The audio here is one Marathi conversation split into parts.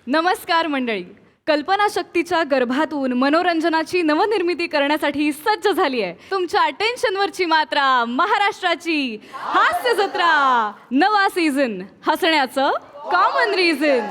नमस्कार मंडळी. कल्पनाशक्तीच्या गर्भातून मनोरंजनाची नवनिर्मिती करण्यासाठी सज्ज झाली आहे तुमच्या अटेन्शनवरची मात्रा महाराष्ट्राची हास्य जत्रा. नवा सीझन हसण्याचं कॉमन रिझन.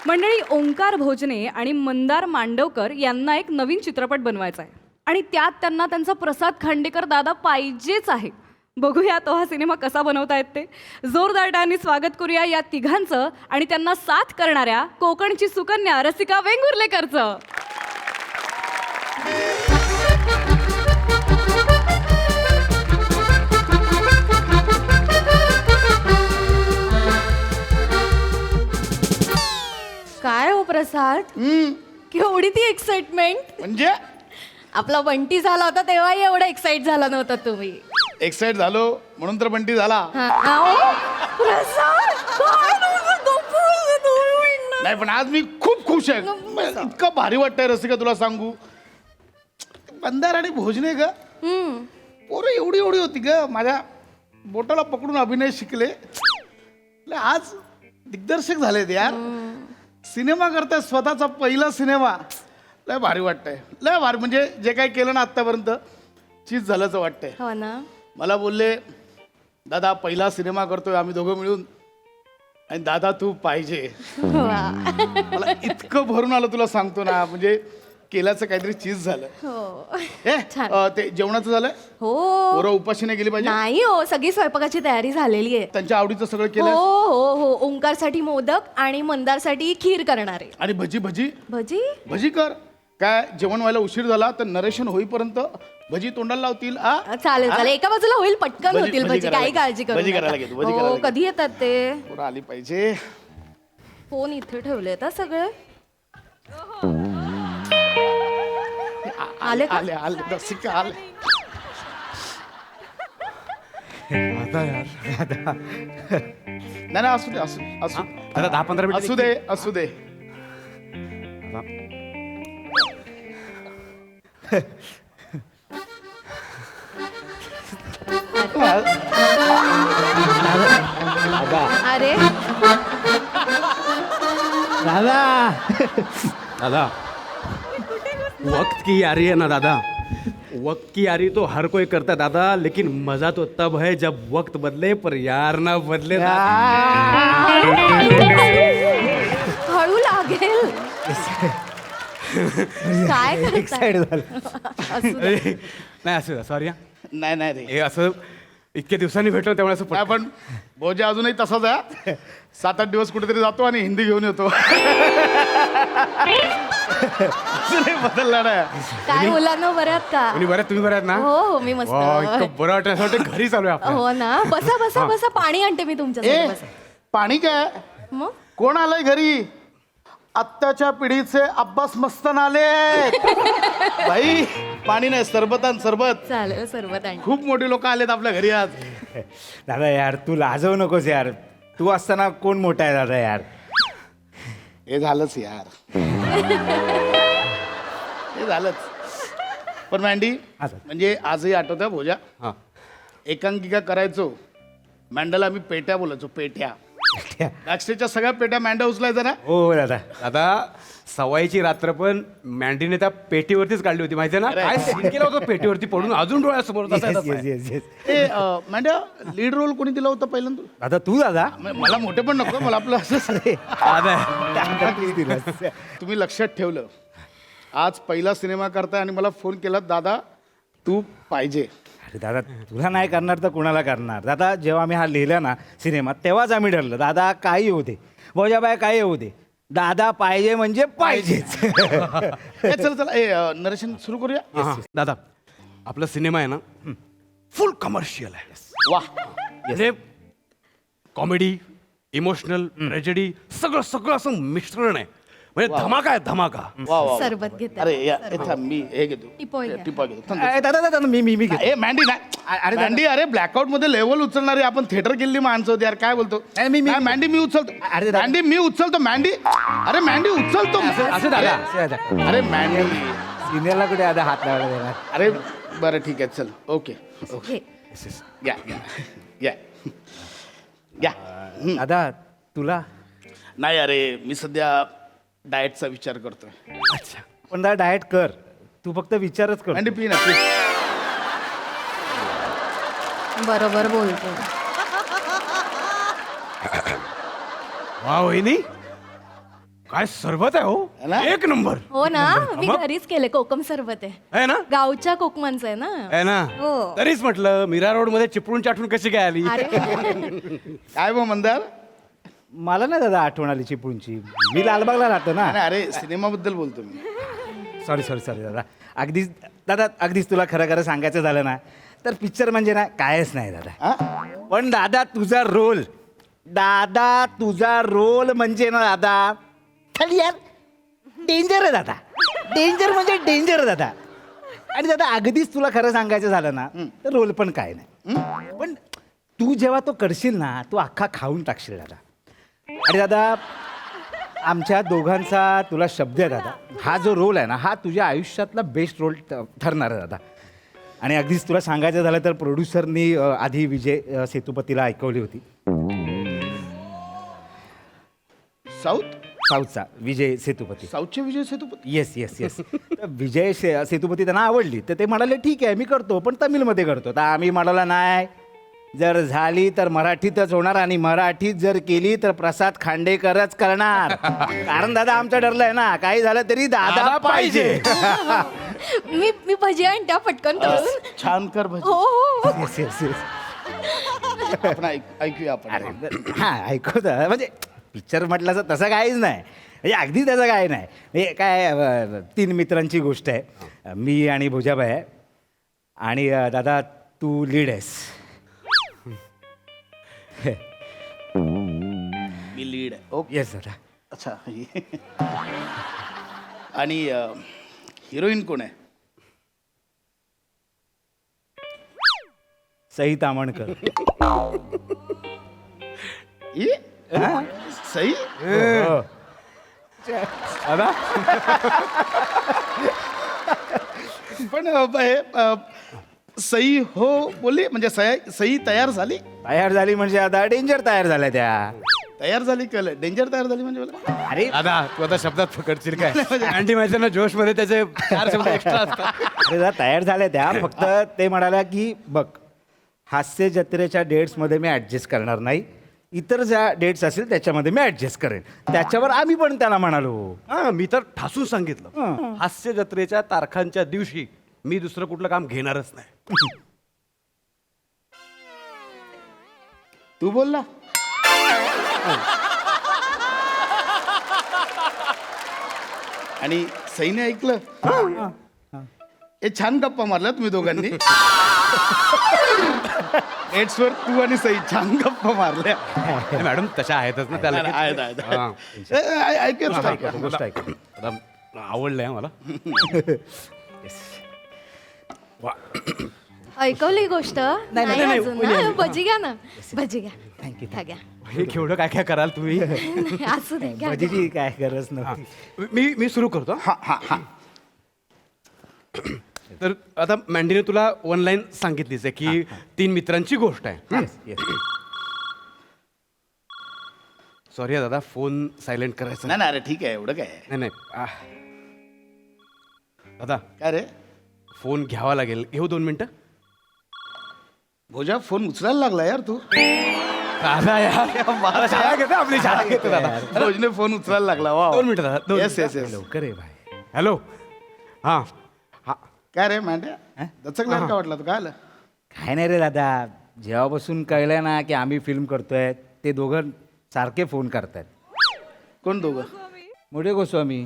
मंडळी, ओंकार भोजने आणि मंदार मांडवकर यांना एक नवीन चित्रपट बनवायचा आहे आणि त्यात त्यांना त्यांचा प्रसाद खांडेकर दादा पाहिजेच आहे. बघूया तो हा सिनेमा कसा बनवतायत ते. जोरदार टाळ्यांनी स्वागत करूया या तिघांचं आणि त्यांना साथ करणाऱ्या कोकणची सुकन्या रसिका वेंगुर्लेकरचं. काय हो प्रसाद, केवढी ती एक्साइटमेंट. म्हणजे आपला बंटी झाला होता तेव्हाही एवढा एक्साइट झाला नव्हता तुम्ही. एक्साइट झालो म्हणून तर बंटी झाला. प्रसाद, काय तुझं गप्पू तुम्ही? नाही पण आज मी खूप खुश आहे. इतकं भारी वाटतंय रसिका, तुला सांगू. बंदार आणि भोजने ग, पोरं एवढी एवढी होती ग. माझ्या बोटाला पकडून अभिनय शिकले. आज दिग्दर्शक झालेत यार. सिनेमा करताय, स्वतःचा पहिला सिनेमा. लय भारी वाटतंय, लय भारी. म्हणजे जे काही केलं ना आतापर्यंत चीज झाल्याचं वाटतंय. हो ना. मला बोलले, दादा पहिला सिनेमा करतोय आम्ही दोघं मिळून आणि दादा तू पाहिजे. मला इतकं भरून आलं तुला सांगतो ना. म्हणजे केल्याचं काहीतरी चीज झालं. हो ए छान. ते जेवणाचं झालं. हो. पोरं उपाशी नाही गेली पाहिजे. नाही हो, सगळी स्वयंपाकाची तयारी झालेली आहे. त्यांच्या आवडीचं सगळं हो केलं. हो हो. ओंकारसाठी मोदक आणि मंदारसाठी खीर करणार आहे. आणि भजी भजी भजी. भजी कर. काय जेवण व्हायला उशीर झाला तर नरेशन होईपर्यंत भजी तोंडाला लावतील. चालेल चालेल, एका बाजूला होईल, पटकन भजी- होतील भजी भजी. करायला काही काळजी करू भजी नका. करायला घेतो, भजी हो, करायला घेतो. कधी येतात ते? पोरं आली पाहिजे. फोन इथे ठेवले तर सगळे आले का? आले आले रसिका आले. आता यार नाही नाही, असू दे असू असू आता 10-15 मिनिट असू दे असू दे. अरे दादा दादा वक्त की यारी है ना दादा. वक्त की यारी तो हर कोई करता है दादा, लेकिन मजा तो तब है जब वक्त बदले पर यार ना बदले. हळू लागेल. काय एक्साइट करताय? असू दे. नाही असं सॉरी. नाही नाही रे. हे असं इतक्या दिवसांनी भेटलो त्यामुळे असं नाही पण भोजा अजूनही तसाच आहे. 7-8 दिवस कुठेतरी जातो आणि हिंदी घेऊन येतो. अजूनही बदलला नाही. काय मुलांना बऱ्यात का? तुम्ही बऱ्यात, तुम्ही बऱ्यात ना? हो हो, मी मस्त. वा, इतकं बरं वाटतं. असं वाटतं घरी चालू आहे आपण. हो ना. बसा बसा बसा, पाणी आणते मी ए तुमच्यासाठी. बसा. पाणी काय? मग कोण आलंय घरी? आत्ताच्या पिढीचे अब्बास मस्तन आले. भाई पाणी नाही, सरबत आण सरबत. चालेल, सरबत आणते. खूप मोठी लोक आलेत आपल्या घरी आज. दादा यार, तू लाजवू नकोस यार. तू असताना कोण मोठा आहे दादा यार. हे झालंच यार. हे झालंच. पण मँडी, हा, सर. म्हणजे आजही आठवतं भोजा, हां एकांकिका करायचो. मँडला आम्ही पेट्या बोलायचो, पेट्या. बॅकस्टेजच्या सगळ्या पेट्या मँडा उचलायचा ना. हो दादा. दादा सवाईची रात्र पण मॅन्डीने त्या पेटीवरतीच काढली होती माहितीये ना. अरे. काय सीन केलं होतं पेटीवरती पडून अजून डोळ्यासमोर तसा येस तसा येस आहे. Yes yes. ए मँड्या, लीड रोल कोणी दिला होता पहिल्यांदा? दादा तू दादा. मला मोठे पण नको, मला आपलं असं. दादा तूच दिलास. तुम्ही लक्षात ठेवलं, आज पहिला सिनेमा करताय आणि मला फोन केला, दादा तू पाहिजे. अरे दादा, तुला नाही करणार तर कुणाला करणार. दादा जेव्हा आम्ही हा लिहिला ना सिनेमा, तेव्हाच आम्ही ठरलं, दादा काही येऊ दे, भोजाबाई काही येऊ दे, दादा पाहिजे म्हणजे पाहिजेच. ए, चला चला, नरेशन सुरू करूया. हां, दादा आपला सिनेमा आहे ना फुल कमर्शियल आहे. वा. म्हणजे कॉमेडी, इमोशनल, ट्रॅजेडी सगळं सगळं असं मिश्रण आहे. म्हणजे धमाका आहे, धमाका. वा वा. सरबत घेते. अरे या थांब, मी हे घेतो, टिपोय घ्या. टिपा घेतो. थांब. ए, दादा दादा मी घेतो. ए मँडी नाही. अरे मँडी, अरे ब्लॅकआउट मध्ये लेवल उचलणारे आपण थिएटर केली माणसं होती यार. काय बोलतो? नाही, मी- नाही, मँडी मी उचलतो. अरे दादा. मँडी मी उचलतो. मँडी, अरे मँडी उचलतो. असं दादा अरे मँडी, सिनेमाला कुठे दादा हात लावायला देणार. अरे बरं ठीक आहे, चल ओके. घे. या या या या. दादा तुला नाही अरे मी सध्या डाएटचा विचार करतोय. अच्छा. पण दादा डाएट कर, तू फक्त विचारच कर. आणि पी ना प्लीज. बरोबर बोलतो. वा वहिनी, काय सरबत आहे है हो, ना? एक नंबर हो ना, मी घरीच केले. कोकम सरबत आहे, आहे ना, गावच्या कोकमांचं आहे ना. आहे ना. हो. तरीच म्हटलं मीरा रोड मध्ये चिपळूण चाटून कशी काय आली. अरे काय मग मंदार? मला नाही दादा आठवण आली चिपळूणची. मी लालबागला राहतो ना. नाही, अरे सिनेमाबद्दल बोलतो मी. सॉरी दादा. अगदीच तुला खरं खरं सांगायचं झालं ना तर पिक्चर म्हणजे ना कायच नाही दादा. हा? पण दादा तुझा रोल म्हणजे ना दादा खाली यार डेंजर आहे दादा. डेंजर म्हणजे डेंजर आहे दादा. आणि दादा अगदीच तुला खरं सांगायचं झालं ना तर रोल पण काय नाही. पण तू जेव्हा तो करशील ना तू अख्खा खाऊन टाकशील दादा. आणि दादा आमच्या दोघांचा तुला शब्द आहे दादा, हा जो रोल आहे ना हा तुझ्या आयुष्यातला बेस्ट रोल ठरणार आहे दादा. आणि अगदीच तुला सांगायचं झालं तर प्रोड्युसरनी आधी विजय सेतुपतीला ऐकवली होती. साऊथचा विजय सेतुपती. साऊथचे विजय सेतुपती. येस. तर विजय सेतुपती त्यांना आवडली तर ते म्हणाले ठीक आहे मी करतो पण तमिळमध्ये करतो. तर आम्ही म्हणाला नाही, जर झाली तर मराठीतच होणार आणि मराठीत जर केली तर प्रसाद खांडेकरच करणार. कारण दादा आमचं ठरलं आहे ना काही झालं तरी दादा पाहिजे. मी भजी आणत्या पटकन करून. छान कर भजी. हो हो. येस. आपण ऐकूया आपण. हा ऐकवत म्हणजे पिक्चर म्हटलं तर तसं काहीच नाही. म्हणजे अगदी त्याचं काही नाही. म्हणजे काय 3 मित्रांची गोष्ट आहे. मी आणि भुजाबाई आहे आणि दादा तू लीड आहेस. मी लीड आहे. ओके. येस दादा. अच्छा. आणि हिरोईन कोण आहे? सई तामणकर. ही? सई? हो. दादा पण सई हो बोलली म्हणजे सई तयार झाली. तयार झाली म्हणजे आता डेंजर तयार झाल्या त्या. तयार झाली कळलं. डेंजर तयार झाली म्हणजे मला अरे दादा तू आता शब्दात पकडशील काय. अँटी माहिती ना जोश मध्ये त्याचे 4 शब्द एक्स्ट्रा असतात. अरे दादा तयार झाल्या त्या. फक्त ते म्हणाल्या की बघ हास्य जत्रेच्या डेट्समध्ये मी ॲडजस्ट करणार नाही, इतर ज्या डेट्स असतील त्याच्यामध्ये मी ॲडजस्ट करेन. त्याच्यावर आम्ही पण त्याला म्हणालो. हा मी तर ठासून सांगितलं हास्य जत्रेच्या तारखांच्या दिवशी मी दुसरं कुठलं काम घेणारच नाही. तू बोलला. आणि सईने ऐकलं. हे छान गप्पा मारल्या तुम्ही दोघांनी. डेट्सवर तू आणि सई छान गप्पा मारल्या. नाही, मॅडम तशा आहेतच ना त्याला. आहेत. हा. ऐकत गोष्ट ऐका. दादा, आवडलंय मला. वा. ऐकवली गोष्ट नाही अजून ना. भजी घ्या ना. भजी घ्या. थँक्यू. हा, घ्या. हे केवढं काय काय कराल तुम्ही. असू दे घ्या. भजीची काय गरज नव्हती. मी सुरू करतो. हा. तर आता मॅन्डीने तुला ऑनलाईन सांगितलीच आहे की 3 मित्रांची गोष्ट आहे. येस. सॉरी दादा फोन सायलेंट करायचं नाही अरे ठीक आहे. एवढं काय आहे? नाही दादा काय रे फोन घ्यावा लागेल. घेऊ 2 मिनिटं. भोजा फोन उचलायला लागला यार तू. दादा यार मला शाळा घेतो आपली शाळा घेतो दादा. भोजने फोन उचलायला लागला. वा 2 मिनिटं दादा 2 येस. लवकर आहे भाई. हॅलो. हां काय रे मांड्या दचकला का वाटला तू? काय आलं? काय नाही रे दादा, जेव्हापासून कळलं ना की आम्ही फिल्म करतोय ते दोघं सारखे फोन करतायत. कोण दोघं? मोठे गोस्वामी.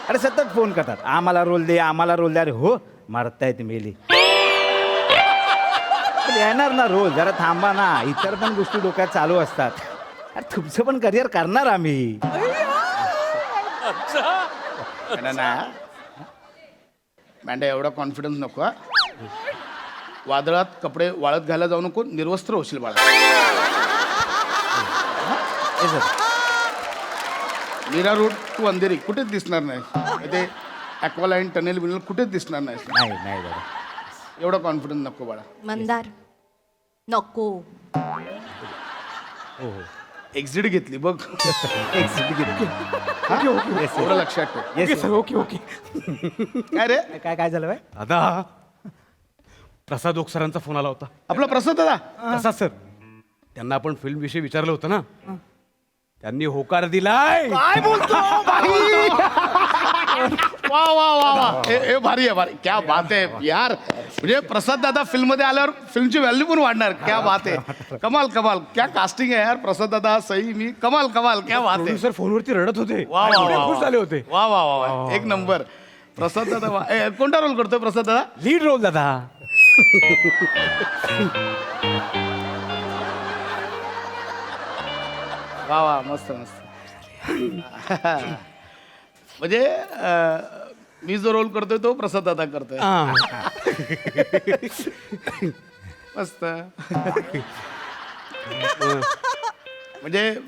अरे सतत फोन करतात, आम्हाला रोल दे आम्हाला रोल दे. अरे हो मारतायत मेली. येणार ना रोल, जरा थांबा ना. इतर पण गोष्टी डोक्यात चालू असतात. अरे तुमचं पण करिअर करणार आम्ही. ना मॅन्ड्या एवढा कॉन्फिडन्स नको हा. वादळात कपडे वाळत घायला जाऊ नको, निर्वस्त्र होशील बाळा. मीरा रोड तू अंधेरी कुठेच दिसणार नाही. ते ॲक्वालाईन टनेल बिनेल कुठेच दिसणार नाही. नाही दादा. एवढा कॉन्फिडन्स नको बाळा. मंदार नको. एक्झिट घेतली बघ. एवढं लक्षात ठेव. Yes sir, okay okay. काय रे काय काय झालं बाय? दादा प्रसाद ओक सरांचा फोन आला होता. आपला प्रसाद दादा. प्रसाद सर, त्यांना आपण फिल्म विषयी विचारलं होतं ना, त्यांनी होकार दिलाय. काय बोलतो बाई? वा वा वा वा, हे भारी आहे, भारी. क्या बात आहे यार. म्हणजे प्रसाद दादा फिल्म मध्ये आल्यावर फिल्मची व्हॅल्यू पण वाढणार. क्या बात आहे. कमाल कमाल. क्या कास्टिंग आहे यार. प्रसाद दादा, सई, मी. कमाल कमाल. क्या बात आहे. प्रोड्युसर फोनवरती रडत होते. वा वा एवढे वा खुश झाले होते. वा वा वा वा. एक नंबर. प्रसाद दादा वा. कोणता रोल करतोय प्रसाद दादा? लीड रोल दादा. वा वा, मस्त मस्त. म्हणजे मी जो रोल करतोय तो प्रसाद दादा करतोय. हा. मस्त. म्हणजे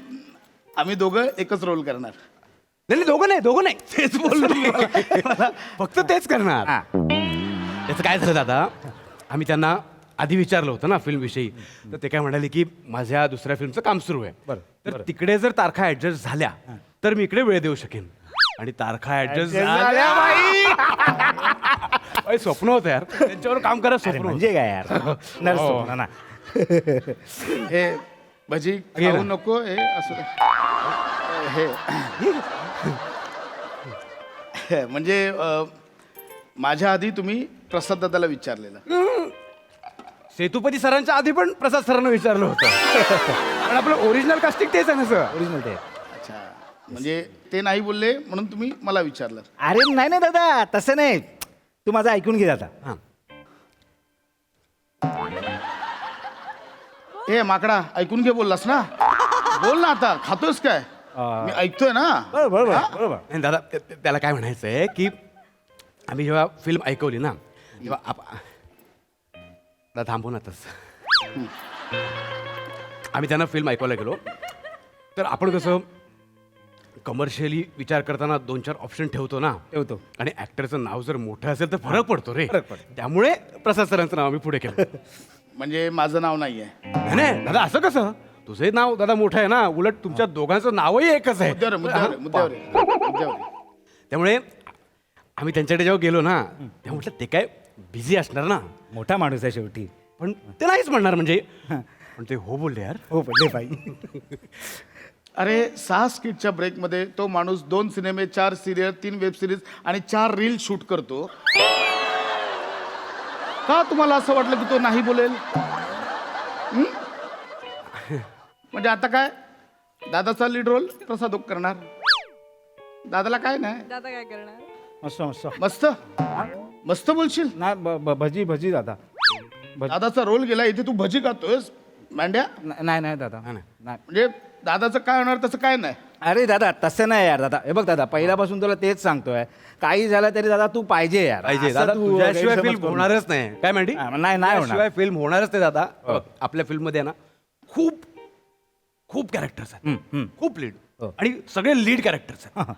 आम्ही दोघं एकच रोल करणार. नाही नाही, दोघं नाही तेच बोललो मी. फक्त तेच करणार. त्याचं काय झालं दादा, आम्ही त्यांना आधी विचारलं होतं ना फिल्म विषयी, तर ते काय म्हणाले की माझ्या दुसऱ्या फिल्मचं काम सुरू आहे, तर तिकडे जर तारखा ऍडजस्ट झाल्या तर मी इकडे वेळ देऊ शकेन. आणि तारखा ऍडजस्ट झाल्या बाई. स्वप्न होतं यार, त्यांच्यावर काम करायचं स्वप्न होतं. म्हणजे काय यार? नर्स ना. हे भजी घे ना. खाऊ नको. हे असं हे म्हणजे माझ्या आधी तुम्ही प्रसाद दादाला विचारलेलं. सेतुपती सरांच्या आधी पण प्रसाद सरांना विचारलं होतं. पण आपलं ओरिजिनल कास्टिंग तेच आहे ना सर. ओरिजिनल ते. अच्छा, म्हणजे ते नाही बोलले म्हणून तुम्ही मला विचारलं. अरे नाही नाही दादा, तसं नाही. तू माझं ऐकून घे दादा. हां. ए माकडा, ऐकून घे बोललास ना. बोल ना आता. खातोस काय? मी ऐकतोय ना. बरोबर बरोबर बरोबर. नाही दादा, त्याला काय म्हणायचं आहे की आम्ही जेव्हा फिल्म ऐकवली ना, तेव्हा दादा थांबू ना तसं. आम्ही त्यांना फिल्म ऐकवायला गेलो, तर आपण कसं कमर्शियली विचार करताना 2-4 ऑप्शन ठेवतो ना. ठेवतो. आणि ऍक्टरचं नाव जर मोठं असेल तर फरक पडतो रे. फरक पडतो. त्यामुळे प्रसाद सरांचं नाव आम्ही पुढे केलं. म्हणजे माझं नाव नाहीये. नाही दादा, असं कसं? तुझे नाव दादा मोठं आहे ना, उलट तुमच्या दोघांचं नावही एकच आहे. मुद्द्यावर मुद्द्यावर मुद्द्यावर मुद्द्यावर. त्यामुळे आम्ही त्यांच्याकडे जेव्हा गेलो ना, तेव्हा म्हटलं ते काय बिझी असणार ना, मोठा माणूस आहे शेवटी. पण ते नाहीच म्हणणार म्हणजे. पण ते हो बोलले यार. हो पडले बाई. अरे 6 स्किटच्या ब्रेकमध्ये तो माणूस 2 सिनेमे, 4 सिरियल, 3 वेब सिरीज आणि 4 रील शूट करतो. का तुम्हाला असं वाटलं की तो नाही बोलेल? हं? म्हणजे आता काय दादाचा लीड रोल प्रसाद ओक करणार. दादाला काय नाही. दादा काय करणार? मस्त मस्त. मस्त मस्त बोलशील. ना भजी भजी दादा. दादाचा रोल गेला, इथे तू भजी खातोयस मांड्या. नाही नाही दादा. नाही. नाही. म्हणजे दादाचं काय होणार तसं काय नाही. अरे दादा तसं नाही यार दादा. हे बघ दादा, पहिल्यापासून तुला तेच सांगतोय, काही झालं तरी दादा तू पाहिजे यार. पाहिजे असं दादा, तू तुझ्याशिवाय गैरसमज फिल्म करू होणारच नाही. काय म्हणते? हा, नाही होणार. तुझ्याशिवाय फिल्म होणारच नाही दादा. बघ, आपल्या फिल्म मध्ये ना खूप खूप कॅरेक्टर्स आहेत, खूप लीड, आणि सगळे लीड कॅरेक्टर्स आहेत.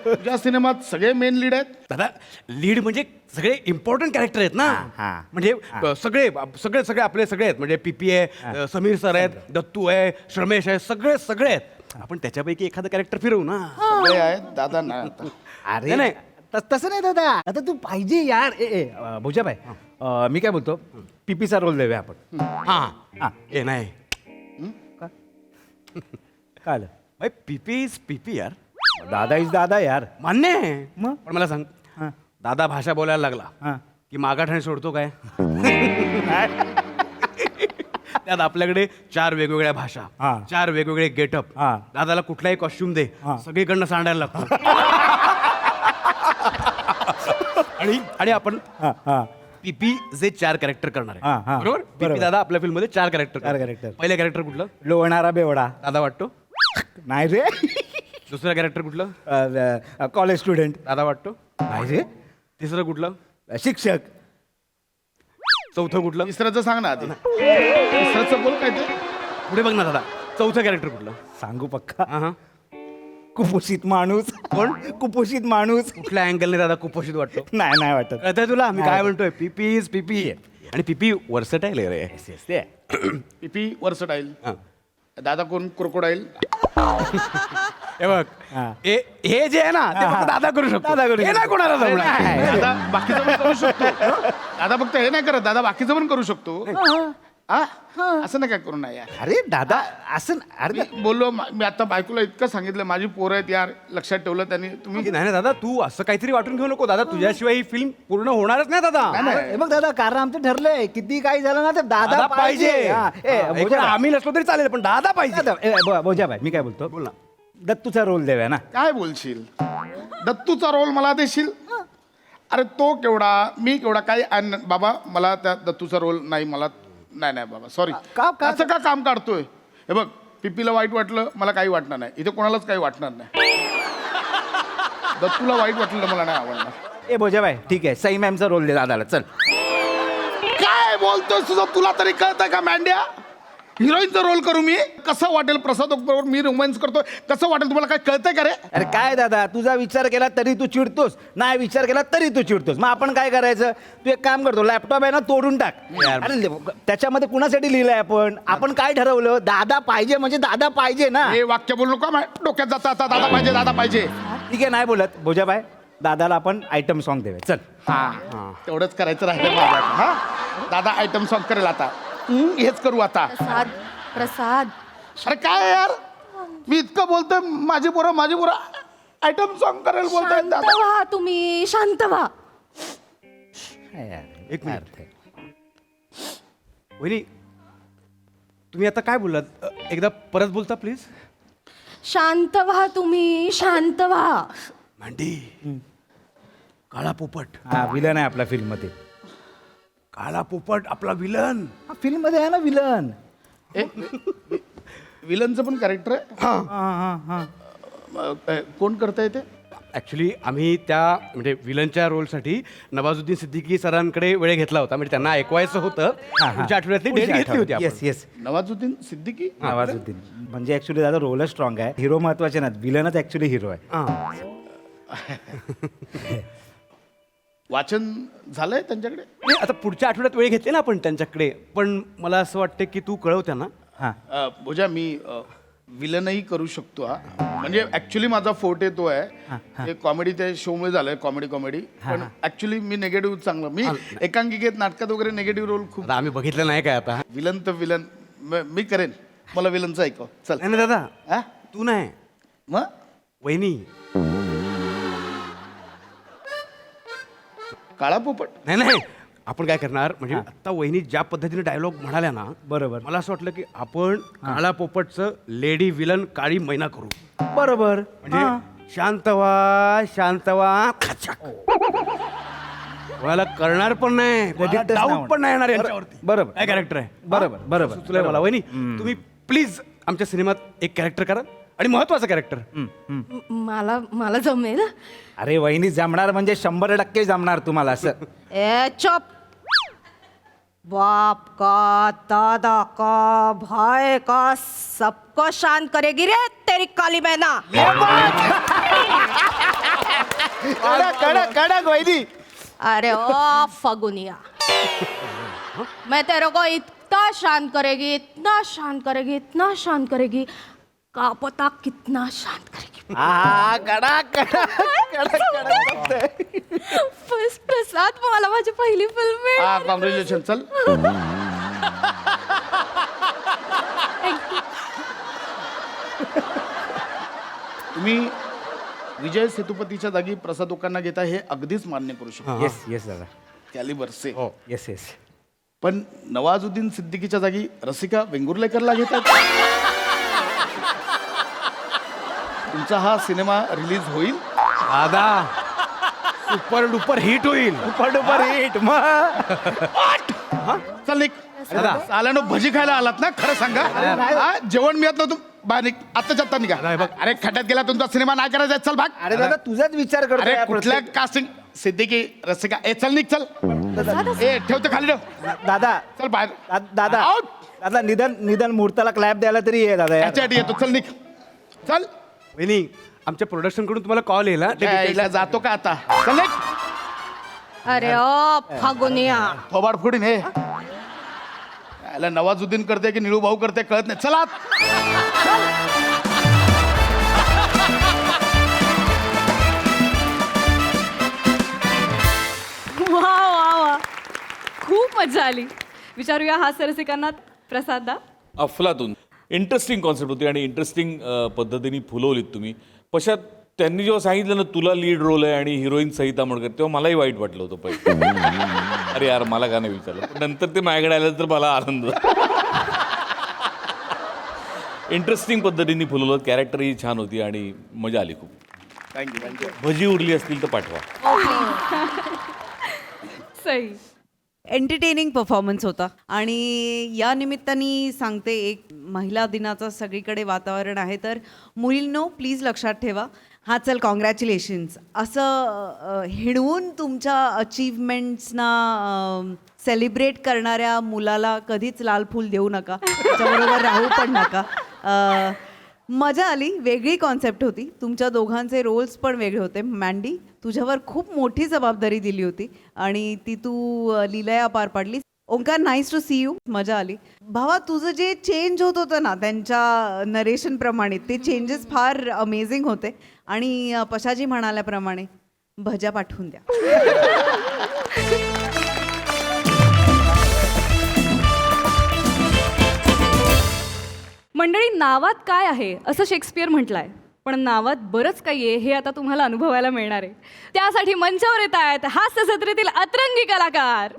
तुझ्या सिनेमात सगळे मेन लीड आहेत. दादा लीड म्हणजे सगळे इम्पॉर्टंट कॅरेक्टर आहेत ना. हा. म्हणजे सगळे सगळे सगळे आपले सगळे आहेत. म्हणजे पीपी आहे, समीर सर आहेत, दत्तू आहे, श्रमेश आहे, सगळे सगळे आहेत. आपण त्याच्यापैकी एखादं कॅरेक्टर फिरवू ना. सगळे आहेत दादा नाही आता. अरे नाही. तसं नाही दादा. आता तू पाहिजे यार. भुजाबाई, मी काय बोलतो, पीपीचा रोल देऊया आपण. हा हा. ए नाही काय आलं? भाई, पीपी इज पीपी यार. दादा इज दादा यार. मान्य आहे, मग? पण मला सांग, हा. दादा भाषा बोलायला लागला हा. की मागाठाणे सोडतो काय? त्यात आपल्याकडे 4 वेगवेगळ्या भाषा, हा. 4 वेगवेगळे गेटअप. हा. दादाला कुठलाही कॉस्ट्युम दे, हा. सगळीकडनं सांडायला लागतो. आणि आपण हा हा. पीपी जे 4 कॅरेक्टर करणार हा, आहे, हा. बरोबर? पीपी बरोबर. दादा आपल्या फिल्म मध्ये 4 चार कॅरेक्टर. character. पहिलं कॅरेक्टर कुठलं लोणारा बेवडा. दादा वाटतो? नाही रे. दुसरं कॅरेक्टर कुठलं कॉलेज स्टुडंट. दादा वाटतो? नाही रे. तिसरं कुठलं? शिक्षक. चौथं कुठलं? तिसऱ्याचं सांग ना आधी. तिसऱ्याचं बोल काय ते. पुढे बघ ना दादा, चौथं कॅरेक्टर कुठलं? सांगू पक्का. हा. कुपोषित माणूस. कोण? कुपोषित माणूस. कुठल्या अँगलने दादा कुपोषित वाटतो? नाही नाही वाटत. कळतंय तुला मी नाही. काय म्हणतोय? पीपी इज पीपी. आणि पीपी वर्सटाईल आहे रे. येस येस ते आहे. पिपी वर्सटाईल. हा. दादा कोण क्रोकोडाईल. हे बघ हा. हे जे आहे ना ते फक्त दादा करू शकतो. दादा करू हे नाही शकतो. कोणाला जमणार. दादा बाकीचं पण करू शकतो. दादा फक्त हे नाही करत, दादा बाकीचं पण करू शकतो. हा? असं नका करू ना यार. अरे दादा असं अरे मी बोललो मी आता बायकोला इतकं सांगितलं, माझी पोरं आहेत यार, लक्षात ठेवलं त्यांनी. तुम्ही नाही नाही दादा तू असं काहीतरी वाटून घेऊ नको दादा. तुझ्याशिवाय ही फिल्म पूर्ण होणारच नाही दादा. हे बघ दादा कारण आमचं ठरलंय किती काही झालं ना तर दादा पाहिजे हा. ए, हा, एक भोजा वेळा आम्ही नसलो तरी चालेल पण दादा पाहिजे. दादा, भोजाबाई मी काय बोलतो बोल ना. दत्तूचा रोल देऊया ना. काय बोलशील? दत्तूचा रोल मला देशील? अरे तो केवढा मी केवढा काही बाबा मला त्या दत्तूचा रोल नाही. मला नाही बाबा सॉरी. का- असं का काम काढतोय? हे बघ पिपीला वाईट वाटलं मला काही वाटणार नाही. इथे कोणालाच काही वाटणार नाही. दत्तूला वाईट वाटलं मला नाही आवडणार. ए भोजाबाई ठीक आहे सई मॅमचा रोल दे दादाला चल. काय बोलतोय तुझं? तुला तरी कळतंय का मॅन्ड्या? हिरोईनचा रोल करू मी? कसं वाटेल? प्रसाद बरोबर मी रोमॅन्स करतोय कसं वाटेल? तुम्हाला काय कळतंय का रे? अरे काय दादा तुझा विचार केला तरी तू चिडतोस नाही विचार केला तरी तू चिडतोस. मग आपण काय करायचं तू एक काम करतो लॅपटॉप आहे ना तोडून टाक. अरे त्याच्यामध्ये कुणासाठी लिहिलंय आपण काय ठरवलं दादा पाहिजे म्हणजे दादा पाहिजे ना. हे वाक्य बोलू नका डोक्यात जाता आता. दादा पाहिजे दादा पाहिजे. ठीक आहे नाही बोलत भोजाबाई दादाला आपण आयटम सॉन्ग देऊया चल. हा तेवढंच करायचं राहिलं माझं. हा दादा आयटम सॉन्ग करेल आता. हेच करू आता. प्रसाद प्रसाद अरे काय यार मी इतकं बोलतोय माझी पोरं आयटम सॉन्ग करेल बोलतोय शांत दादा. व्हा तुम्ही शांत व्हा. एक मिनिट. वहिनी तुम्ही आता काय बोललात एकदा परत बोलता प्लीज. शांत व्हा तुम्ही शांत व्हा. मांडी काळा पोपट. हा विलन आहे आपल्या फिल्म मध्ये. काळा पोपट आपला विलन. फिल्म मध्ये आहे ना विलन. विलनचं पण कॅरेक्टर आहे. कोण करताय ते? ऍक्च्युली आम्ही त्या म्हणजे विलनच्या रोलसाठी नवाजुद्दीन सिद्दीकी सरांकडे वेळ घेतला होता. म्हणजे त्यांना ऐकवायचं होतं. पुढच्या आठवड्यातली डेट घेतली होती आपण. Yes yes Nawazuddin Siddiqui. नवाजुद्दीन म्हणजे ऍक्च्युली दादा रोलच स्ट्रॉंग आहे. हिरो महत्वाचे ना विलनच ऍक्च्युली हिरो आहे. हा. वाचन झालंय त्यांच्याकडे? नाही, आता पुढच्या आठवड्यात वेळ घेतली ना आपण त्यांच्याकडे. पण मला असं वाटतं की तू कळव त्यांना. हा भोजा मी विलनही करू शकतो. हा म्हणजे ऍक्च्युली माझा फोर्ट तो आहे. ते कॉमेडी ते शो मुळे झालंय कॉमेडी पण ऍक्च्युली मी निगेटिव्ह चांगलं. मी एकांकिकेत नाटकात वगैरे निगेटिव्ह रोल खूप. आता आम्ही बघितलं नाही काय आता. विलन तर विलन मी करेन. मला विलनचं ऐकव चल. नाही नाही दादा हा तू नाही मग वहिनी. काळा पोपट. नाही नाही आपण काय करणार म्हणजे आता वहिनी ज्या पद्धतीने डायलॉग म्हणाल्या ना बरोबर मला असं वाटलं की आपण काळा पोपटचं लेडी विलन काळी मैना करू. बरोबर म्हणजे शांत व्हा खचाक. कोणाला करणार पण नाही Creditच नाही डाऊट होणार. पण नाही येणार यांच्यावरती. बरोबर. काय कॅरेक्टर आहे. बरोबर, बरोबर. सुचलंय मला वहिनी तुम्ही प्लीज आमच्या सिनेमात एक कॅरेक्टर करा आणि महत्वाचं कॅरेक्टर. मला मला जमेल. अरे वहिनी जमणार म्हणजे 100% जमणार तुम्हाला असं. ए चुप. बाप का दादा का भाई का सबको शांत करेगी रे तेरी काली बहना. कडक वहिनी. अरे ओ फगुनिया मैं तेरे को इतना शांत करेगी इतना शांत करेगी इतना शांत करेगी का पता कितना शांत करेगी. हा कडक बस प्रसाद मला माझी पहिली फिल्म आहे. हा कॉंग्रॅच्युलेशन चल. तुम्ही विजय सेतुपतीच्या जागी प्रसाद ओकांना घेता हे अगदीच मान्य करू शकतो. येस येस दादा कॅलिबर से. Yes yes. पण नवाजुद्दीन सिद्दीकीच्या जागी रसिका वेंगुर्लेकरला घेतात. तुमचा हा सिनेमा रिलीज होईल? दादा सुपर डुपर हिट होईल. सुपर हिट मग. चल निघ. आल्यानो भजी खायला आलात ना खरं सांगा. हा, जेवण मिळत नव्हतं बाहेर निघ. आत्ताच्या आत्ता निघा. अरे खड्ड्यात गेला तुमचा सिनेमा नाही करायचा. चल भाग. अरे दादा तुझाच विचार करतो अरे या कुठल्या प्रत्येक- कास्टिंग सिद्दीकी रसिका ए चल निघ चल. ए ठेवते खाली ठेव. दादा चल बाहेर. दादा आउट. दादा निधन मुहूर्ताला क्लॅप द्यायला तरी ये दादा यार. त्याच्यासाठी येतो. चल निघ चल. वहिनी आमच्या प्रोडक्शन कडून तुम्हाला कॉल येईल. यायला जातो का आता? चल निघ. अरे ओ फगुनिया थोबाड फोडीन हे. याला नवाजुद्दीन करते की निळू भाऊ करते कळत नाही. चला वा वा वा, खूप मजा आली. विचारूया हास्य रसिकांना. प्रसाद दा. अफलातून इंटरेस्टिंग कॉन्सेप्ट होती आणि इंटरेस्टिंग पद्धतीने फुलवलीत तुम्ही. पश्चात त्यांनी जेव्हा सांगितलं ना तुला लीड रोल आहे आणि हिरोईन सहिता आमोणकर, तेव्हा मलाही वाईट वाटलं होतं पहिले. अरे यार मला का नाही विचारलं, पण नंतर ते माझ्याकडे आलं तर मला आनंद. इंटरेस्टिंग पद्धतीने फुलवलं, कॅरेक्टरही छान होती आणि मजा आली खूप. थँक्यू. भजी उरली असतील तर पाठवा. सई. एंटरटेनिंग परफॉर्मन्स होता आणि या निमित्ताने सांगते, एक महिला दिनाचं सगळीकडे वातावरण आहे, तर मुलींनो प्लीज लक्षात ठेवा, हा चल कॉंग्रॅच्युलेशन्स असं हिणवून तुमच्या अचीवमेंट्सना सेलिब्रेट करणाऱ्या मुलाला कधीच लाल फूल देऊ नका, त्याच्याबरोबर राहू पण नका. मजा आली, वेगळी कॉन्सेप्ट होती, तुमच्या दोघांचे रोल्स पण वेगळे होते. मँडी, तुझ्यावर खूप मोठी जबाबदारी दिली होती आणि ती तू लीलया पार पाडली. Omkar, nice to see you, मजा आली. भावा, तुझं जे चेंज होत होतं ना त्यांच्या नरेशनप्रमाणे, ते चेंजेस फार अमेझिंग होते. आणि पशाजी म्हणाल्याप्रमाणे भज्या पाठवून द्या. मंडळी, नावात काय आहे असं शेक्सपियर म्हटलंय, पण नावात बरंच काही आहे हे आता तुम्हाला अनुभवायला मिळणार आहे. त्यासाठी मंचावर येत आहेत हास्य जत्रेतील अतरंगी कलाकार.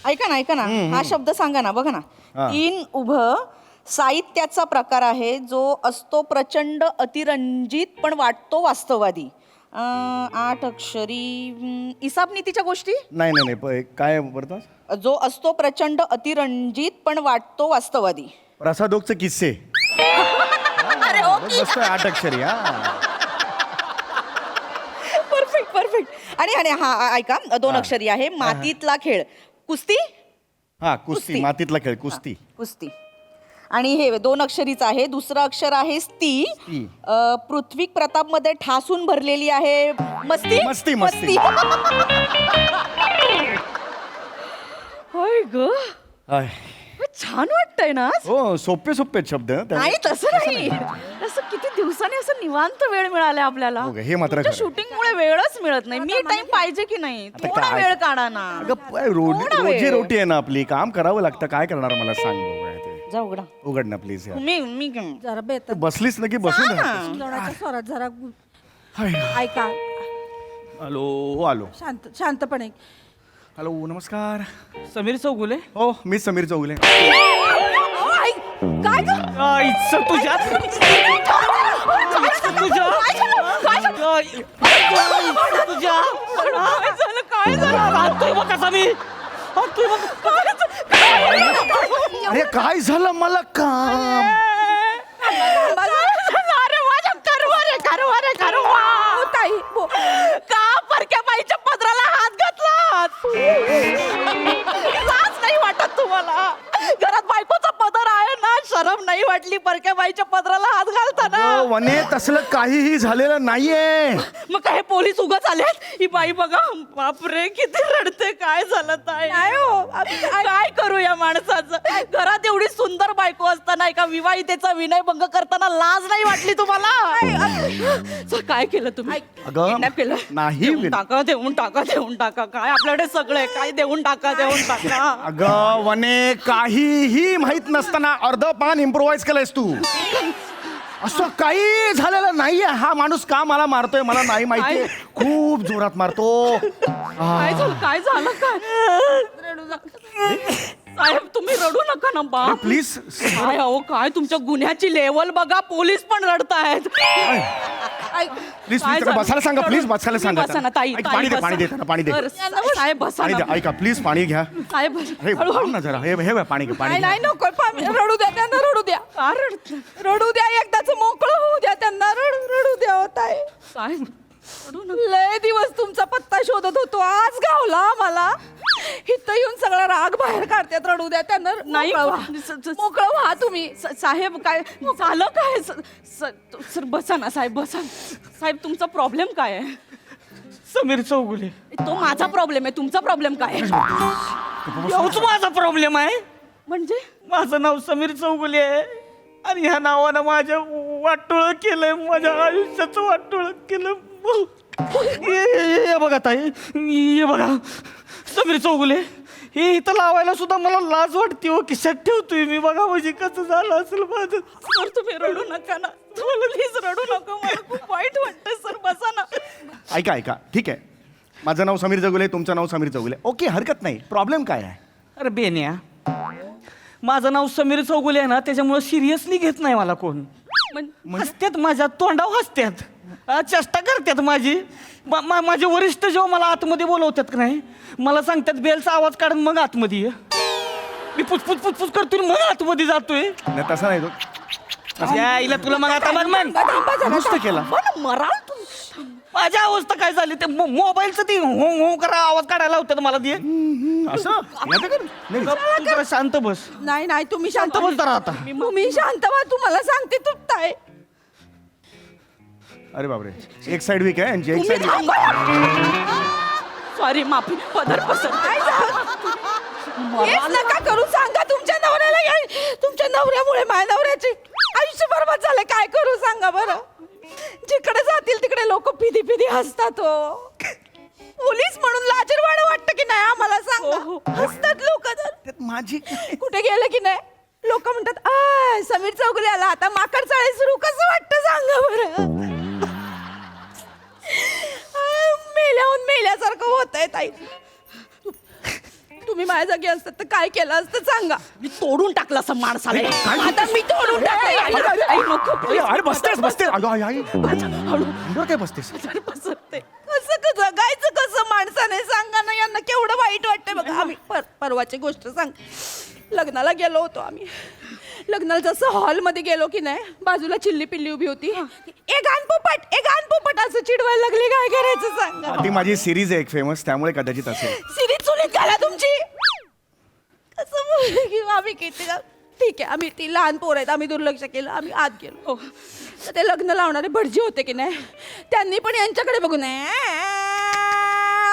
ऐका ना हा शब्द सांगा ना. बघा ना, तीन उभं साहित्याचा प्रकार आहे जो असतो प्रचंड अतिरंजित पण वाटतो वास्तववादी. 8 अक्षरी इसाब नीतीच्या गोष्टी. नाही काय बोलतात? जो असतो प्रचंड अतिरंजित पण वाटतो वास्तववादी. प्रसादोगचे किस्से. अरे ओके, मस्त 8 अक्षरी. परफेक्ट. आणि हा ऐका, 2 अक्षरी आहे. मातीतला खेळ, कुस्ती. कुस्ती. मातीतला खेळ, कुस्ती. आणि हे 2 अक्षरीचं आहे. दुसरं अक्षर आहे स्ती. पृथ्वी प्रताप मध्ये ठासून भरलेली आहे. मस्ती. होय ग, आय. छान वाटतंय ना. हो, सोपे शब्द. नाही तसं नाही, असं किती दिवसांनी असं निवांत वेळ मिळाला आपल्याला. हो का, हे मात्र खरं. शूटिंग मुळे वेळच मिळत नाही. मी टाइम पाहिजे की नाही, थोडा काय? वेळ काढा ना. अगं, रोजी रोटी आहे ना आपली, काम करावं लागतं. काय करणार मला सांग बघूया ते. जा उघडा. उघड ना प्लीज. मी जरा बेत बसलीस ना की बसून राहतेस. जोडाच्या स्वरात जरा हाय. ऐका, आलो. शांतपणे. हॅलो, नमस्कार. समीर चौगुले. हो, मी समीर चौगुले. काय तुझ्या अरे काय झालं मला काम? का परक्या बाईच्या पदराला हात घातला? लाज नाही वाटत तुम्हाला? घरात बायकोचा पदर आहे ना, शरम नाही वाटली परक्या बाईच्या पदराला हात घालताना? वने तसलं काहीही झालेलं नाहीये. मग काय पोलीस उगाच आलेत? ही बाई बघा, बापरे किती रडते. काय झालं ताई? काय करू या माणसाचं? घरात एवढी सुंदर बायको असताना एका विवाहितेचा विनयभंग करताना लाज नाही वाटली तुम्हाला? काय केलं तुम्ही? Kidnap केलं? नाही. देऊन टाका. काय आपल्याकडे सगळं आहे, काय देऊन टाका. अगं वने, काहीही माहित नसताना अर्ध पान इम्प्रोवाइज केलंयस तू. असं काही झालेलं नाहीये. हा माणूस का मला मारतोय मला नाही माहितीये. खूप जोरात मारतो. काय झालं साहेब, तुम्ही रडू नका ना बाप. प्लीज. काय अहो, काय तुमच्या गुन्ह्याची लेवल बघा, पोलीस पण रडतायत. प्लीज बसायला सांगा. प्लीज बसायला सांगा. बसा ना, ताई, पाणी दे. साहेब बसा पाणी ना. दे. ऐका प्लीज, पाणी घ्या. साहेब हे थांब ना जरा. हे पाणी घ्या. पाणी घ्या. नाही नको, रडू द्या त्यांना, रडू द्या. का रडत? रडू द्या, एकदाच मोकळं होऊ द्या त्यांना. रडू द्या होताय. साहेब लय दिवस तुमचा पत्ता शोधत होतो, आज गावला मला. ही इथं येऊन सगळा राग बाहेर काढतात, रडू द्या त्यांना. नाही मोकळं व्हा. मोकळं व्हा तुम्ही. साहेब काय झालं काय सर बसा ना साहेब, बसा. साहेब तुमचा प्रॉब्लेम काय आहे? समीर चौगुले. तो माझा प्रॉब्लेम आहे, तुमचा प्रॉब्लेम काय आहे? एवढंच माझा प्रॉब्लेम आहे. म्हणजे माझं नाव समीर चौगुले आहे आणि ह्या नावानं माझ्या वाटोळं केलंय, माझ्या आयुष्याचं वाटोळं केलं. हे बघा ताई, हे बघा समीर चौगुले, हे इथं लावायला सुद्धा मला लाज वाटते हो. खिशात ठेवतोय मी. बघा म्हणजे कसं झालं असेल माझं. सर तुम्ही रडू नका ना, प्लीज रडू नका, मला खूप वाईट वाटतंय सर, बसा ना. ऐका ऐका, ठीक आहे, माझं नाव समीर चौगुले, तुमचं नाव समीर चौगुले, ओके, हरकत नाही. प्रॉब्लेम काय आहे? अरे बेन्या, माझं नाव समीर चौगुले आहे ना, त्याच्यामुळे सिरियसली घेत नाही मला कोण. हसत्यात माझ्या तोंडावर, हसत्यात, चेष्टा करतात माझी. माझे वरिष्ठ जेव्हा मला आतमध्ये बोलवतात का नाही, मला सांगतात बेलचा आवाज काढून मग आतमध्ये ये. मी पुचपुच पुचपुच करतोय, मग आतमध्ये जातोय. नाही तसं नाही तो. यायला तुला मग आता मग दुरुस्त केला. मराल तू. माझी अवस्था काय झाली, ते मोबाईलचं ते हो हो करा आवाज काढायला होतात मला ते. असं याचं कर. नाही, तू जरा शांत बस. नाही नाही, तुम्ही शांत बस जरा आता. तुम्ही शांत व्हा. तुम्हाला सांगते तुटताय. अरे बापरे, एक साइड वीक आहे आणि एक साइड सॉरी, माफी, पदर पसरते. हेच नका करू. सांगा तुमच्या नवऱ्याला. तुमच्या नवऱ्यामुळे माझ्या नवऱ्याचे आयुष्य बरबाद झालं. काय करू सांगा बरं. जिकडे जातील तिकडे लोक पिधी पिधी हसतात हो. पोलीस म्हणून लाजरवाणं वाटतं की नाही आम्हाला सांगा. हसतात लोक. तर माझी कुठे गेलं की नाही लोक म्हणतात आय समीर चौगुले आला, आता माकड चाळे सुरू. कसं वाटतं सांगा बरं. मेल्याहून मेल्यासारखं होत आहे ताई. तुम्ही माझ्या जागी असतात तर काय केलं असतं सांगा. मी तोडून टाकलं असं माणसाला. आता मी तोडून टाकलं. अरे बसतेस बसतेस. अगं आई आई अंगावर काय बसतेस? पसरते. कसं जगायचं कसं माणसाने सांगा ना. यांना केवढं वाईट वाटतंय बघा. आम्ही परवाची गोष्ट सांग. लग्नाला गेलो होतो आम्ही. लग्नाला जसं हॉलमध्ये गेलो की नाही, बाजूला चिल्ली पिल्ली उभी होती. ए गान पोपट असं चिडवायला लागली. काय करायचं सांगा. ती माझी सिरीज आहे एक फेमस, त्यामुळे कदाचित असेल. सिरीज चुलीत घाला तुमची. कसं आम्ही किती ठीक आहे, आम्ही ती लहान पोर आहेत, आम्ही दुर्लक्ष केलं. आम्ही आत गेलो. तर ते लग्न लावणारे भटजी होते की नाही, त्यांनी पण यांच्याकडे बघून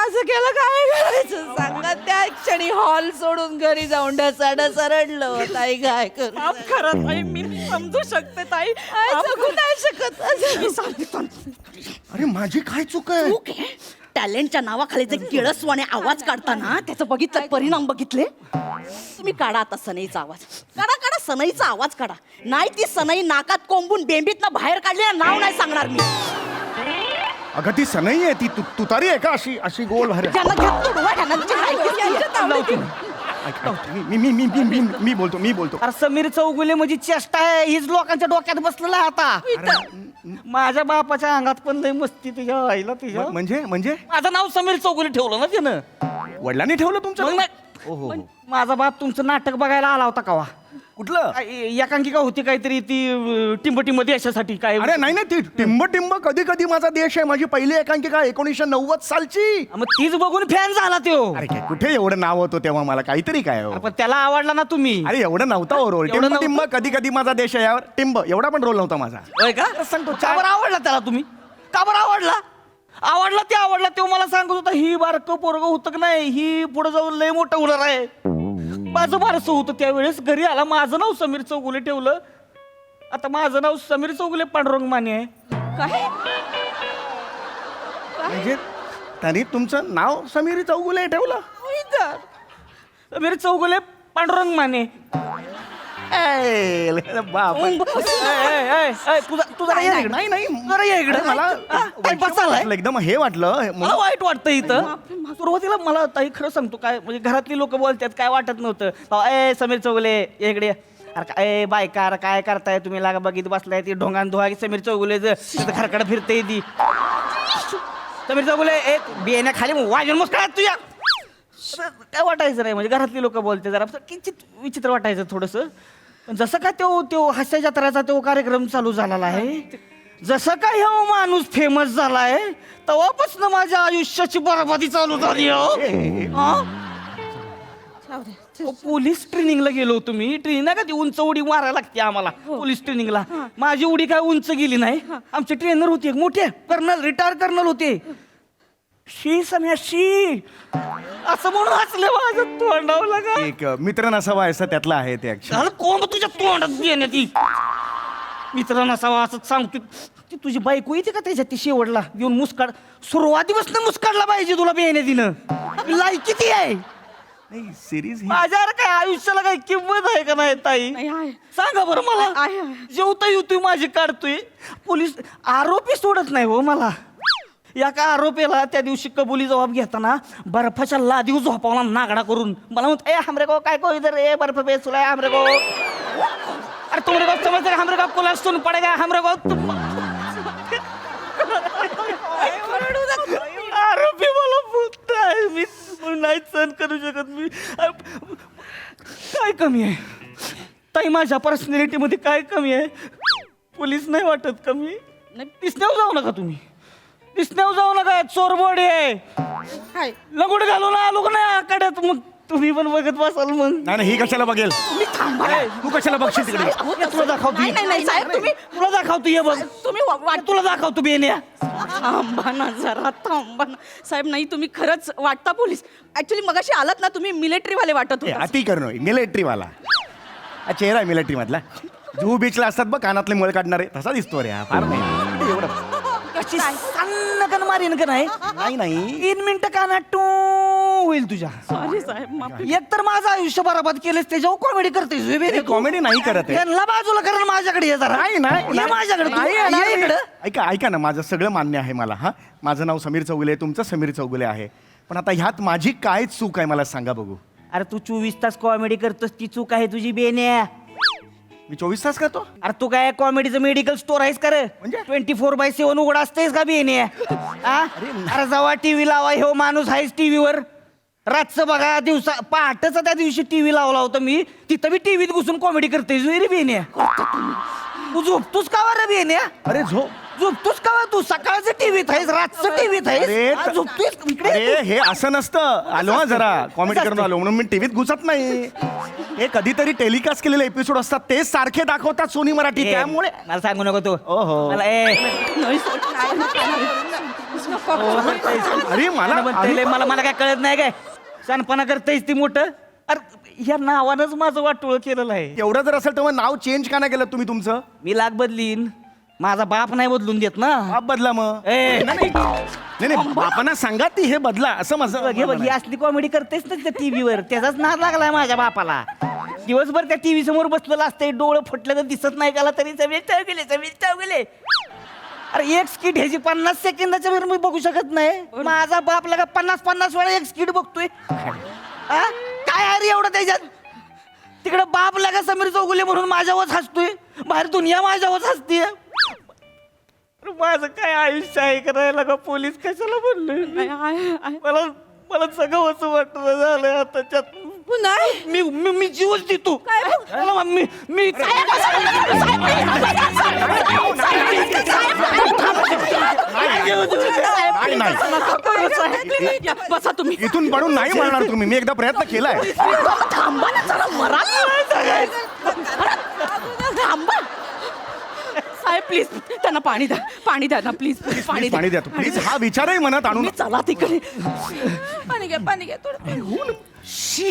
असं केलं. काय करायचं सांगा. त्या क्षणी हॉल सोडून घरी जाऊन ढसाढसा रडलं होतं. आई काय करू. माफ करा ताई, मी समजू शकते ताई. जगू नाही शकत. मी सांगते. अरे माझी काय चूक आहे? टॅलेंटच्या नावाखाली जे किळसवाने आवाज काढताना त्याचं बघितलं परिणाम बघितले. तुम्ही काढा आता सनईचा आवाज. काढा सनईचा आवाज काढा. नाही ती सनई नाकात कोंबून बेंबीतनं बाहेर काढली ना, नाव नाही सांगणार मी. अगं ती सनई आहे, ती तुतारी आहे का अशी अशी गोल बाहेर? त्यांना घेत तोडवा, त्यांना मी बोलतो. अरे समीर चौगुले म्हणजे चेष्टा आहे. हीच लोकांच्या डोक्यात बसलेला आहे आता. माझ्या बापाच्या अंगात पण लय मस्ती तुझ्या आईला तुझ्या. म्हणजे माझं नाव समीर चौगुले ठेवलं ना त्यानं. वडिलांनी ठेवलं तुमचं? मग नाही. ओहो. माझा बाप तुमचं नाटक बघायला आला होता कावा? कुठलं? एकांकिका होती काहीतरी ती टिंब देशासाठी काय. अरे नाही ती टिंब कधी कधी माझा देश आहे. माझी पहिली एकांकिका 1990 सालची. मग तीच बघून फॅन झाला तो. अरे काय कुठे एवढं नाव होतं तेव्हा मला काहीतरी काय हो. पण त्याला आवडला ना तुम्ही. अरे एवढं नव्हता हो रोल. एवढं टिंब कधी कधी माझा देश आहे यावर टिंब एवढा पण रोल नव्हता माझा. होय का? सांगतो का बरं आवडला त्याला तुम्ही? का बरं आवडला तो मला सांगत होता ही बारकं पोरगं होतं की नाही, ही पुढे जाऊन लय मोठं होणार आहे. माझं बारसं होतं त्यावेळेस. घरी आला, माझं नाव समीर चौगुले ठेवलं. आता माझं नाव समीर चौगुले पांडुरंग माने आहे. म्हणजे त्यांनी तुमचं नाव समीर चौगुले ठेवलं? समीर चौगुले पांडुरंग माने. बाप तुझा मला एकदम हे वाटलं. मला वाईट वाटतं इथं. सुरुवातीला मला ताई खरं सांगतो काय म्हणजे घरातली लोक बोलतात काय वाटत नव्हतं. ए समीर चौगुले इकडे. अरे काय बायका, अरे काय करताय तुम्ही? लागा बघित बसलाय ती ढोंगान धुवा समीर चौगुले घरकडे फिरते ती. समीर चौगुले एक बियाण्या खाली वाजून मुस्कळात तुझ्या. काय वाटायचं नाही म्हणजे घरातली लोक बोलते जरा किंचित विचित्र वाटायचं थोडंसं. पण जसं काय तो हास्य जत्राचा तो कार्यक्रम चालू झालेला आहे, जसं काय हा माणूस फेमस झालाय, तेव्हापासून माझ्या आयुष्याची बरबादी चालू झाली. पोलीस ट्रेनिंगला गेलो होतो मी. ट्रेनिंग नाही का ती उंच उडी मारायला लागते आम्हाला पोलीस ट्रेनिंगला. माझी उडी काय उंच गेली नाही. आमचे ट्रेनर होते एक मोठे कर्नल, रिटायर कर्नल होते. शी सम्या शी असं म्हणून हसले माझं तोंडावलं का. एक मित्र नसावा असं त्यातलं आहे ते ऍक्च्युअली. झालं कोंब तुझ्या तोंडात येण्या ती. मित्र नसावा असं सांगतो. ती तुझी बायको येते का त्याच्यात ती शेवटला येऊन मुस्काड. सुरुवातीपासून मुस्काडला पाहिजे तुला बेहने तिनं. लायकी किती आहे. नाही सिरीज माझ्या काय आयुष्याला काही किंमत आहे का नाही ताई. सांगा बरं मला. जेवता येतोय माझी काढतोय. पोलीस आरोपी सोडत नाही हो मला. या का आरोपीला त्या दिवशी कबुली जबाब घेताना बर्फाच्या लादीव झोपावला नागडा करून. मला म्हणतो ए हमरे को काय को इधर ए बर्फ पे सुला है हमरे को. अरे तुमरे को समझते हमरे को कोला सुन पड़ेगा हमरे को. आरोपी मला बोलताय मी नाही सहन करू शकत. मी काय कमी आहे ताई माझ्या पर्सनॅलिटी मध्ये काय कमी आहे. पोलीस नाही वाटत कमी. नाही दिसण्यावर जाऊ नका तुम्ही. दिसण्यावर जाऊ नका. चोरबोडी आहे. लगुड घालून आलो का नाही आकड्यात मग तुम्ही पण बघत बसाल मग. नाही ही कशाला बघेल. तू कशाला बघशील तिकडे. तुला दाखवतो. नाही साहेब तुम्ही तुला दाखवतो ये बघ. तुम्ही तुला दाखवतो बेन्या. थांबा ना जरा थांबा ना साहेब. नाही तुम्ही खरंच वाटता पोलीस. ऍक्च्युली मगाशी आलात ना तुम्ही मिलिटरी वाले वाटत होता. अति करणं मिलिटरीवाला चेहरा आहे मिलिटरीमधला. जुहू बीचला असतात बघ कानातले मुळे काढणारे तसा दिसतो रे. फार नाही एवढं. कशी सन्न कन मारीन का नाही. नाही 3 मिनिटं कानात टू होईल तुझ्या. सॉरी साहेब माफी. एक तर माझं आयुष्य बराबाद केलेस त्याच्यावर कॉमेडी करतेस. कॉमेडी नाही करत आहे. त्यांना बाजूला करा माझ्याकडे ये जरा. नाही ये माझ्याकडे तू. नाही, ये नाही. इकडं. ऐका ना माझं सगळं मान्य आहे मला. हा माझं नाव समीर चौगुले तुमचं समीर चौगुले आहे. पण आता ह्यात माझी काय चूक आहे मला सांगा बघू. अरे तू 24 तास कॉमेडी करतोस ती चूक आहे तुझी बेन्या. मी 24 तास करतो. अरे तू काय कॉमेडीचं मेडिकल स्टोर आहेस का रे. म्हणजे? 24/7 उघड असतेस का बेन्या. अरे जेव्हा टीव्ही लावा हो माणूस आहेस टीव्हीवर. रातचं बघा दिवसा पहाटचा त्या दिवशी टीव्ही लावला होता मी. तिथं मी टीव्हीत घुसून कॉमेडी करतेस रे बेन्या. तू झोपतोस का रे बेन्या. अरे झोपतोस का तू. सकाळचं टीव्हीत आहेस रातचं टीव्हीत आहेस. हा, झोपतोयस इकडे. अरे हे असं नसतं. आलो हा जरा कॉमेडी करून आलो म्हणून मी टीव्हीत घुसत नाही. हे कधीतरी टेलिकास्ट केलेले एपिसोड असतात ते सारखे दाखवतात सोनी मराठी. त्यामुळे मला सांगू नको तू. ओहो. मला अरे मला मला काय कळत नाही काय. शानपणा करतेस ती मोठं. अरे या नावानंच माझं वाटोळ केलेलं आहे. एवढं जर असेल तर मग नाव चेंज का नाही केलं तुम्ही तुमचं. मी लाग बदलीन. माझा बाप नाही बदलून देत ना. बाप बदला मग. ए नाही बापांना सांगा ती हे बदला असं माझं. घे बघ ही असली कॉमेडी करतेस ना त्या टीव्हीवर. त्याचाच नाद लागलाय माझ्या बापाला. दिवसभर त्या टीव्ही समोर बसलेलं असते. डोळं फुटलं तर दिसत नाही त्याला तरी समीर गेले. अरे एक स्किट ह्याची 50 सेकंदाच्या वेळ मी बघू शकत नाही. माझा बाप लगा 50 वेळा एक स्किट बघतोय. काय अरे एवढं त्याच्यात. तिकडे बाप लगा समीर चौगुले म्हणून माझ्यावर हसतोय. बाहेर दुनिया माझ्यावर हसतीये. माझं काय आयुष्य आहे करायला का. पोलीस कशाला बोलले. मला सगळं असं वाटलं झालं आताच्यात. नाही मी जीवच देतो. मी बसा तुम्ही. इथून पडून नाही म्हणणार तुम्ही. मी एकदा प्रयत्न केलाय. थांबा ना जरा मराल. थांबा साहेब प्लीज त्यांना पाणी द्या ना प्लीज. पाणी द्या प्लीज. हा विचारही मनात आणून. चला तिकडे. पाणी घ्या थोडं. शी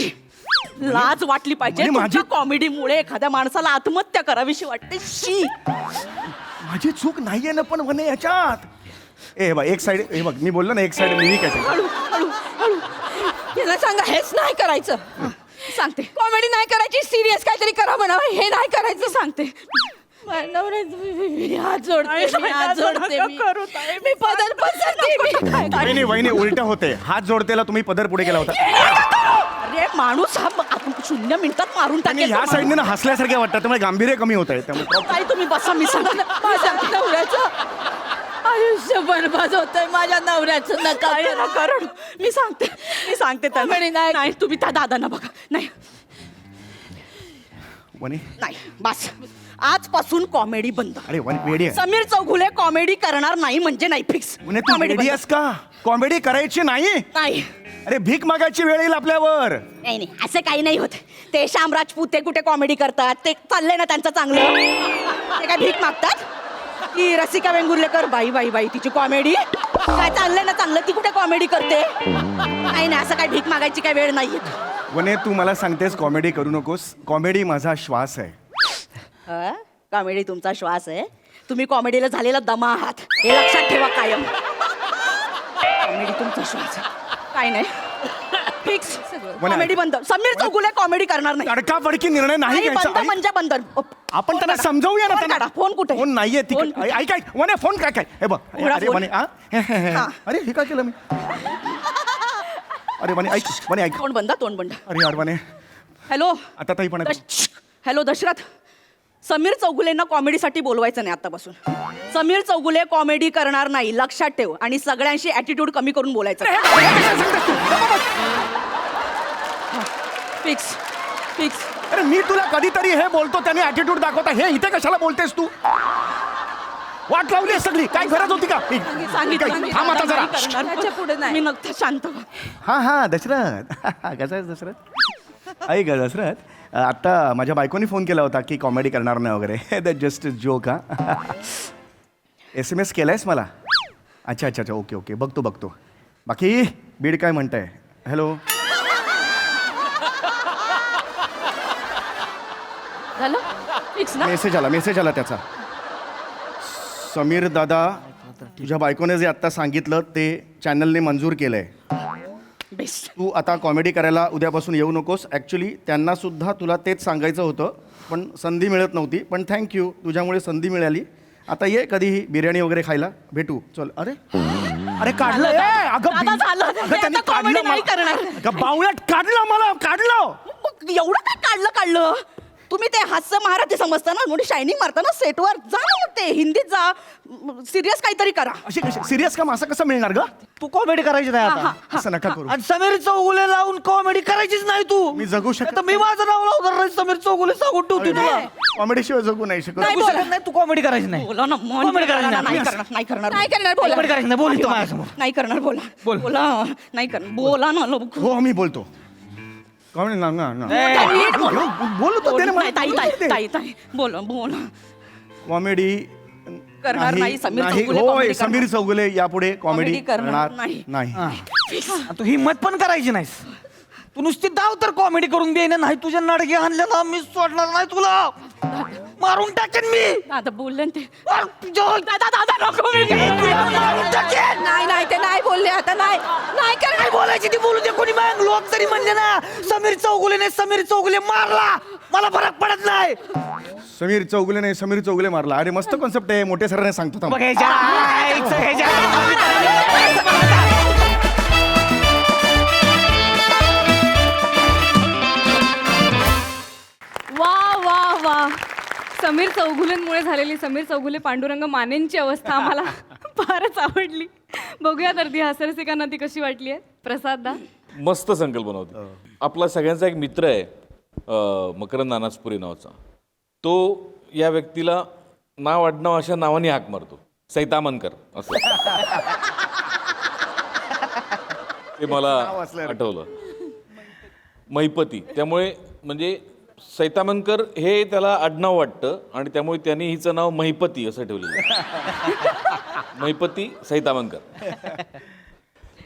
लाज वाटली पाहिजे. म्हणजे तुमच्या कॉमेडीमुळे एखाद्या माणसाला आत्महत्या करावीशी वाटते. शी माझी चूक नाहीये ना पण म्हणे याच्यात. ए बघ एक साइड हे बघ मी बोललो ना एक साइड मी काय हळू हळू याला सांगा हेच नाही करायचं. सांगते. कॉमेडी नाही करायची. सिरियस काहीतरी करा म्हणा. हे नाही करायचं. सांगते. हात जोडते मी पदर पसरते. वहिनी उलट होते. हात जोडतेला तुम्ही पदर पुढे केला होता. अरे माणूस हा 0 मिनिटात मारून टाकेल. ह्या साईडने हसल्यासारखे वाटतात त्यामुळे गांभीर्य कमी होत आहे. त्यामुळे काय तुम्ही बसा. मी सांगते. माझ्या नवऱ्याचं आयुष्य बरबाद होतंय. माझ्या नवऱ्याचं नका करू. मी सांगते त्यांना. नाही तुम्ही त्या दादांना बघा. नाही वनी नाही बस. आजपासून कॉमेडी बंद. अरे वन वेडी आहे. समीर चौगुले कॉमेडी करणार नाही म्हणजे नाही, फिक्स. म्हणे तू वेडी आहेस का? कॉमेडी करायची नाही. नाही अरे भीक मागायची वेळ येईल आपल्यावर. नाही नाही, असं काही नाही होत. ते श्याम राजपूत ते कुठे कॉमेडी करतात, ते चाललंय ना त्यांचं चांगलं. ते काय भीक मागतात? की रसिका वेंगुर्लेकर, बाई बाई बाई तिची कॉमेडी काय चाललंय ना चांगलं, ती कुठे कॉमेडी करते? नाही नाही, असं काय भीक मागायची काय वेळ नाही येत. वने तू मला सांगतेस कॉमेडी करू नकोस. कॉमेडी माझा श्वास आहे. कॉमेडी तुमचा श्वास आहे. तुम्ही कॉमेडीला झालेला दमा आहात, हे लक्षात ठेवा कायम. कॉमेडी तुमचा श्वास आहे, काय नाही. फिक्स कॉमेडी बंद. समीर चौगुले कॉमेडी करणार नाही. तडकाफडकी निर्णय नाही नाही, घ्यायचा. बंद म्हणजे बंद. आपण त्यांना समजावूया ना. फोन काढा. फोन कुठे? फोन नाहीये फोन तिकडे. ऐक ऐक वने फोन काय काय हे बघ. उघडा अरे फोन. वने अरे हे काय केलं मी? अरे वने ऐक वने ऐक. तोंड बंद, तोंड बंद. अरे यार वने हॅलो आता ताई पण आहे. हॅलो दशरथ, समीर चौगुलेंना कॉमेडीसाठी बोलवायचं नाही आतापासून. समीर चौगुले कॉमेडी करणार नाही, लक्षात ठेव. आणि सगळ्यांशी ॲटिट्यूड कमी करून बोलायचं. Fix fix. अरे मी तुला कधीतरी हे बोलतो त्याने ऍटिट्यूड दाखवता, हे इथे कशाला बोलतेस तू? वाट लावली आहे सगळी, काय गरज होती का? थांब आता जरा. त्याच्या पुढे नाही. मी नक्की शांत व्हा. हा हा दशरथ कसा आहेस दशरथ? ऐक दशरथ, आता माझ्या बायकोनी फोन केला होता की कॉमेडी करणार नाही वगैरे. That just joke. हा SMS केलायस मला? अच्छा अच्छा अच्छा ओके ओके बघतो बघतो. बाकी बीड काय म्हणताय? हॅलो झालं फिक्स ना. मेसेज आला त्याचा. समीर दादा, तुझ्या बायकोने जे आत्ता सांगितलं ते चॅनलने मंजूर केलंय. बेस्ट. तू आता कॉमेडी करायला उद्यापासून येऊ नकोस. ॲक्च्युली त्यांना सुद्धा तुला तेच सांगायचं होतं पण संधी मिळत नव्हती. पण थँक्यू, तुझ्यामुळे संधी मिळाली. आता ये कधीही बिर्याणी वगैरे खायला भेटू. चल. अरे अरे काढलं ए, अगं दादा, झालं. अगं, मी त्यांनी आता comedy काढलं नाही मला. करणार. अगं, बावळट काढलं मला, काढलं. मग एवढं काय काढलं? तुम्ही ते हास्य महाराज समजता ना, मोठी शायनिंग मारता ना सेटवर. जा ना मग, ते हिंदीत जा, सिरियस काहीतरी करा. अशी कशी सिरियस काम असं कसं मिळणार ग? तू कॉमेडी करायची नाही आता. असं नका करू. आणि समीर चौगुले लावून कॉमेडी करायचीच नाही तू. मी जगू शकत आता मी माझं नाव लावणार नाही. समीर चौगुले सांगून ठेवते तुला. कॉमेडी शिवाय जगू नाही शकत. जगू शकत नाही. तू कॉमेडी करायची नाही. बोला ना, मन Comedy करायची नाही नाही. करणार, नाही करणार, नाही करणार, बोला. कॉमेडी करायची नाही. बोल तू माझ्यासमोर. नाही करणार. बोला बोल. बोला. नाही करणार, बोला ना लवकर. हो मी बोलतो. कॉमेडी ना ना ना. नीट बोला. बोलतो त्याने नाही, ताई ताई मला. ताई ताई बोला बोला. कॉमेडी करणार नाही. समीर चौगुले होय comedy समीर करणार. चौगुले यापुढे कॉमेडी Comedy करणार करणार नाही. नाही. आणि तू हिम्मत पण करायची नाहीस. तू नुसती दाव तर कॉमेडी करून दे नाही. तुझ्या नडगे आणल्या ना मी सोडणार नाही तुला. मारून टाकेन मी. दादा बोलले ना ते. दादा दादा नको मी. मारून टाकेन. नाही नाही, ते नाही बोलले आता. नाही नाही करणार. काय बोलायची ती बोलू दे. कोणी मग लोक जरी म्हणले ना समीर चौगुलेने समीर चौगुले मारला, मला फरक पडत नाही. समीर चौगुले नाही, समीर चौगुले मारला. अरे मस्त कॉन्सेप्ट आहे. मोठ्या सरांनी सांगतो थांब. बघ ह्याच्या वा वा वा. समीर चौगुलेंमुळे झालेली समीर चौगुले पांडुरंग मानेंची अवस्था आम्हाला फारच आवडली. बघूया तर ती हास्यरसिकांना ती कशी वाटली आहे. प्रसाद दा. मस्त संकल्पना होती. आपला सगळ्यांचा एक मित्र आहे मकरंद नानासपुरे नावाचा. तो या व्यक्तीला नाव आडनाव अशा नावाने हाक मारतो, सैतामनकर असं. ते मला आठवलं. महिपती. त्यामुळे म्हणजे सैतामनकर हे त्याला आडनाव वाटतं आणि त्यामुळे त्यांनी हिचं नाव महिपती असं ठेवलेलं. महिपती सैतामनकर.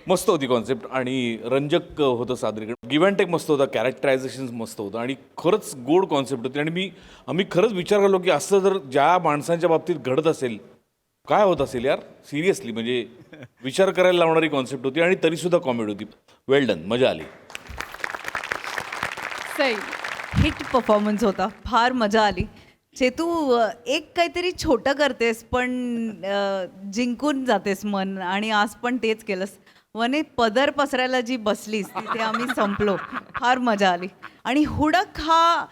मस्त होती कॉन्सेप्ट आणि रंजक होतं सादरीकरण. गिव्ह अँड टेक मस्त होता, कॅरेक्टरायझेशन मस्त होतं आणि खरंच गोड कॉन्सेप्ट होती. आणि आम्ही खरंच विचार करलो की असं जर ज्या माणसांच्या बाबतीत घडत असेल काय होत असेल यार. सिरियसली म्हणजे विचार करायला लावणारी कॉन्सेप्ट होती आणि तरीसुद्धा कॉमेडी होती. वेल डन, मजा आली. सई. हिट परफॉर्मन्स होता. फार मजा आली. चेतू एक काहीतरी छोटं करतेस पण जिंकून जातेस मन आणि आज पण तेच केलंस. वने पदर पसरायला जी बसलीस तिथे आम्ही संपलो. फार मजा आली. आणि हुडक हा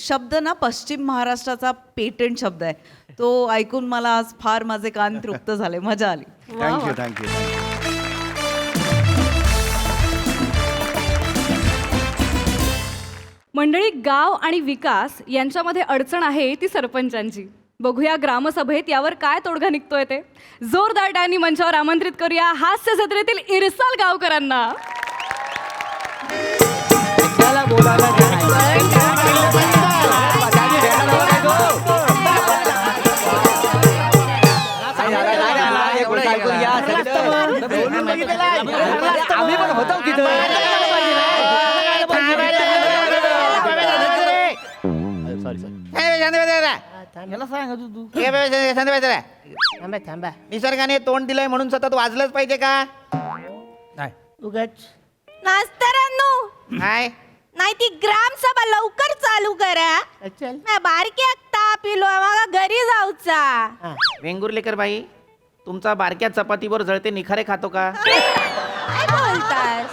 शब्द ना पश्चिम महाराष्ट्राचा पेटंट शब्द आहे. तो ऐकून मला आज फार माझे कान तृप्त झाले. मजा आली. Thank you thank you. मंडळी, गाव आणि विकास यांच्यामध्ये अडचण आहे ती सरपंचांची. बघूया ग्रामसभेत यावर काय तोडगा निघतोय ते. जोरदार टाळ्यांनी मंचावर आमंत्रित करूया हास्य जत्रेतील इरसाल गावकरांना. आम्ही पण होतो निसर्गाने तोंड दिलंय म्हणून सतत वाजलंच पाहिजे का? नाही. उगाच मास्तरांनो, काय नाही ती ग्रामसभा लवकर चालू करा. म्या बारक्याक ताप इलो, मला घरी जाऊचा. वेंगुर्लेकर बाई, तुमचा बारक्या चपातीवर जळते निखारे खातो का? काय बोलतास?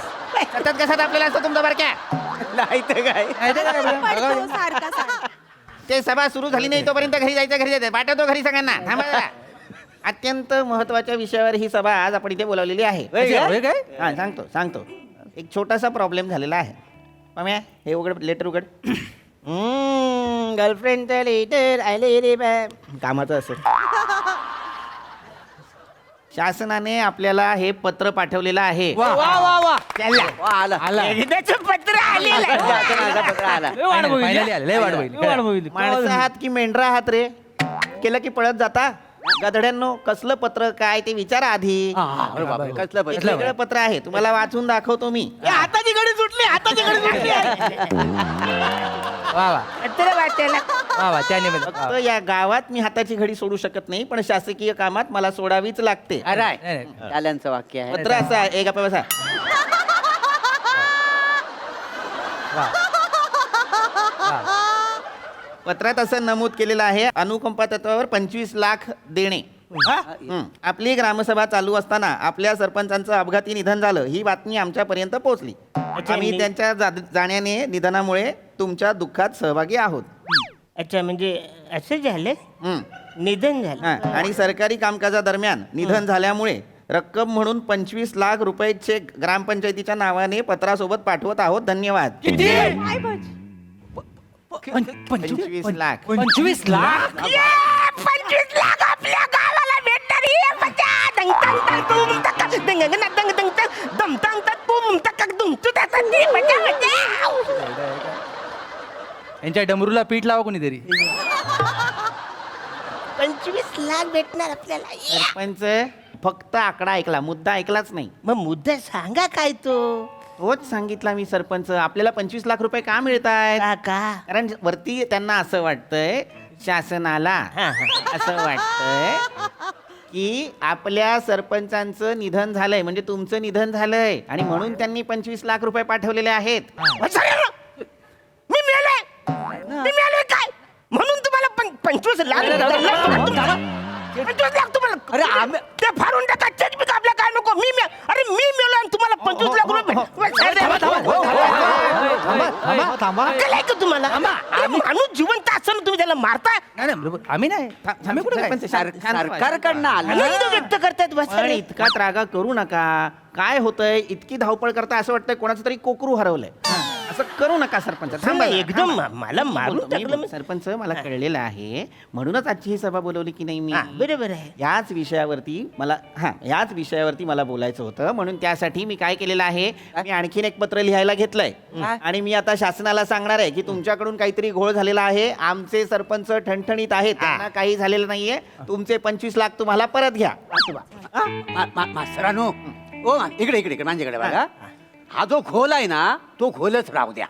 सतत कसा आपल्याला असतो तुमचा बारक्या? नाही तर काय पडतो सारखा सारखा. ते सभा सुरू झाली नाही तोपर्यंत घरी जायचं पाठवतो घरी सगळ्यांना. थांबा जरा. अत्यंत महत्वाच्या विषयावर ही सभा आज आपण इथे बोलावलेली आहे. हा, सांगतो एक छोटासा प्रॉब्लेम झालेला आहे. पम्या, हे उघड, लेटर उघड. गर्लफ्रेंडचं लेटर आले रे कामाचं असेल. शासनाने आपल्याला हे पत्र पाठवलेलं आहे. माणसं आहात की मेंढरा आहात रे? केलं की पळत जाता? गधड्यांनो, कसलं पत्र काय ते विचारा आधी. एक वेगळं पत्र आहे, तुम्हाला वाचून दाखवतो मी. हाताची घडी सुटली, हाताची घडी सुटली. फक्त या गावात मी हाताची घडी सोडू शकत नाही, पण शासकीय कामात मला सोडावीच लागते. वाक्य आहे. पत्र असं आहे, एक बसा. पत्रात असं नमूद केलेलं आहे, अनुकंपा तत्वावर 25 लाख देणे. आपली ग्रामसभा चालू असताना आपल्या सरपंचांचं अपघाती निधन झालं, ही बातमी आमच्यापर्यंत पोहोचली. आम्ही त्यांच्या जाण्याने निधनामुळे तुमच्या दुःखात सहभागी आहोत. अच्छा, म्हणजे असं झालं, निधन झालं. आणि सरकारी कामकाजादरम्यान निधन झाल्यामुळे रक्कम म्हणून 25 लाख रुपये चेक ग्रामपंचायतीच्या नावाने पत्रासोबत पाठवत आहोत. धन्यवाद. 25 लाख. 25 लाख. 25 लाख आपल्या गावाला भेटणार. यांच्या डमरूला पीठ लावा कोणीतरी. 25 लाख भेटणार आपल्याला. सरपंच फक्त आकडा ऐकला, मुद्दा ऐकलाच नाही. मग मुद्दा सांगा काय तो? तोच सांगितला मी सरपंच. आपल्याला 25 लाख रुपये का मिळत आहेत? कारण वरती त्यांना असं वाटतंय, शासनाला असं वाटतंय की आपल्या सरपंचांचं निधन झालंय, म्हणजे तुमचं निधन झालंय, आणि म्हणून त्यांनी 25 लाख रुपये पाठवलेले आहेत. मी मिळालोय काय म्हणून तुम्हाला 25 लाख? 25 लाख तुम्हाला? अरे आम्ही ते फाडून टाका, चेकबुक आपल्या काय नको. मी मिळलो आणि तुम्हाला 25 लाख रुपये अक्कल आहे का तुम्हाला? माणूस जिवंत असताना तुम्ही त्याला मारताय? आम्ही नाही. आम्ही कुठे काय? सरकारकडनं आनंद व्यक्त करतायत. बस पण इतका त्रागा करू नका. काय होतंय, इतकी धावपळ करता असं वाटतंय कोणाचं तरी कोकरू हरवलंय. असं करू नका सरपंच. थांबा, एकदम मला मारून टाकलं. सरपंच, मला कळलेलं आहे, म्हणूनच आजची ही सभा बोलवली की नाही मी. बरोबर आहे. याच विषयावरती मला बोलायचं होतं, म्हणून त्यासाठी मी काय केलेलं आहे, मी आणखीन एक पत्र लिहायला घेतलंय. आणि मी आता शासनाला सांगणार आहे की तुमच्याकडून काहीतरी घोळ झालेला आहे. आमचे सरपंच ठणठणीत आहेत, त्यांना काही झालेलं नाहीये. तुमचे 25 लाख तुम्हाला परत घ्या. मास्तरानो, ओ इकडे माझ्याकडे बघा. हा जो खोल आहे ना, तो खोलच राहू द्या.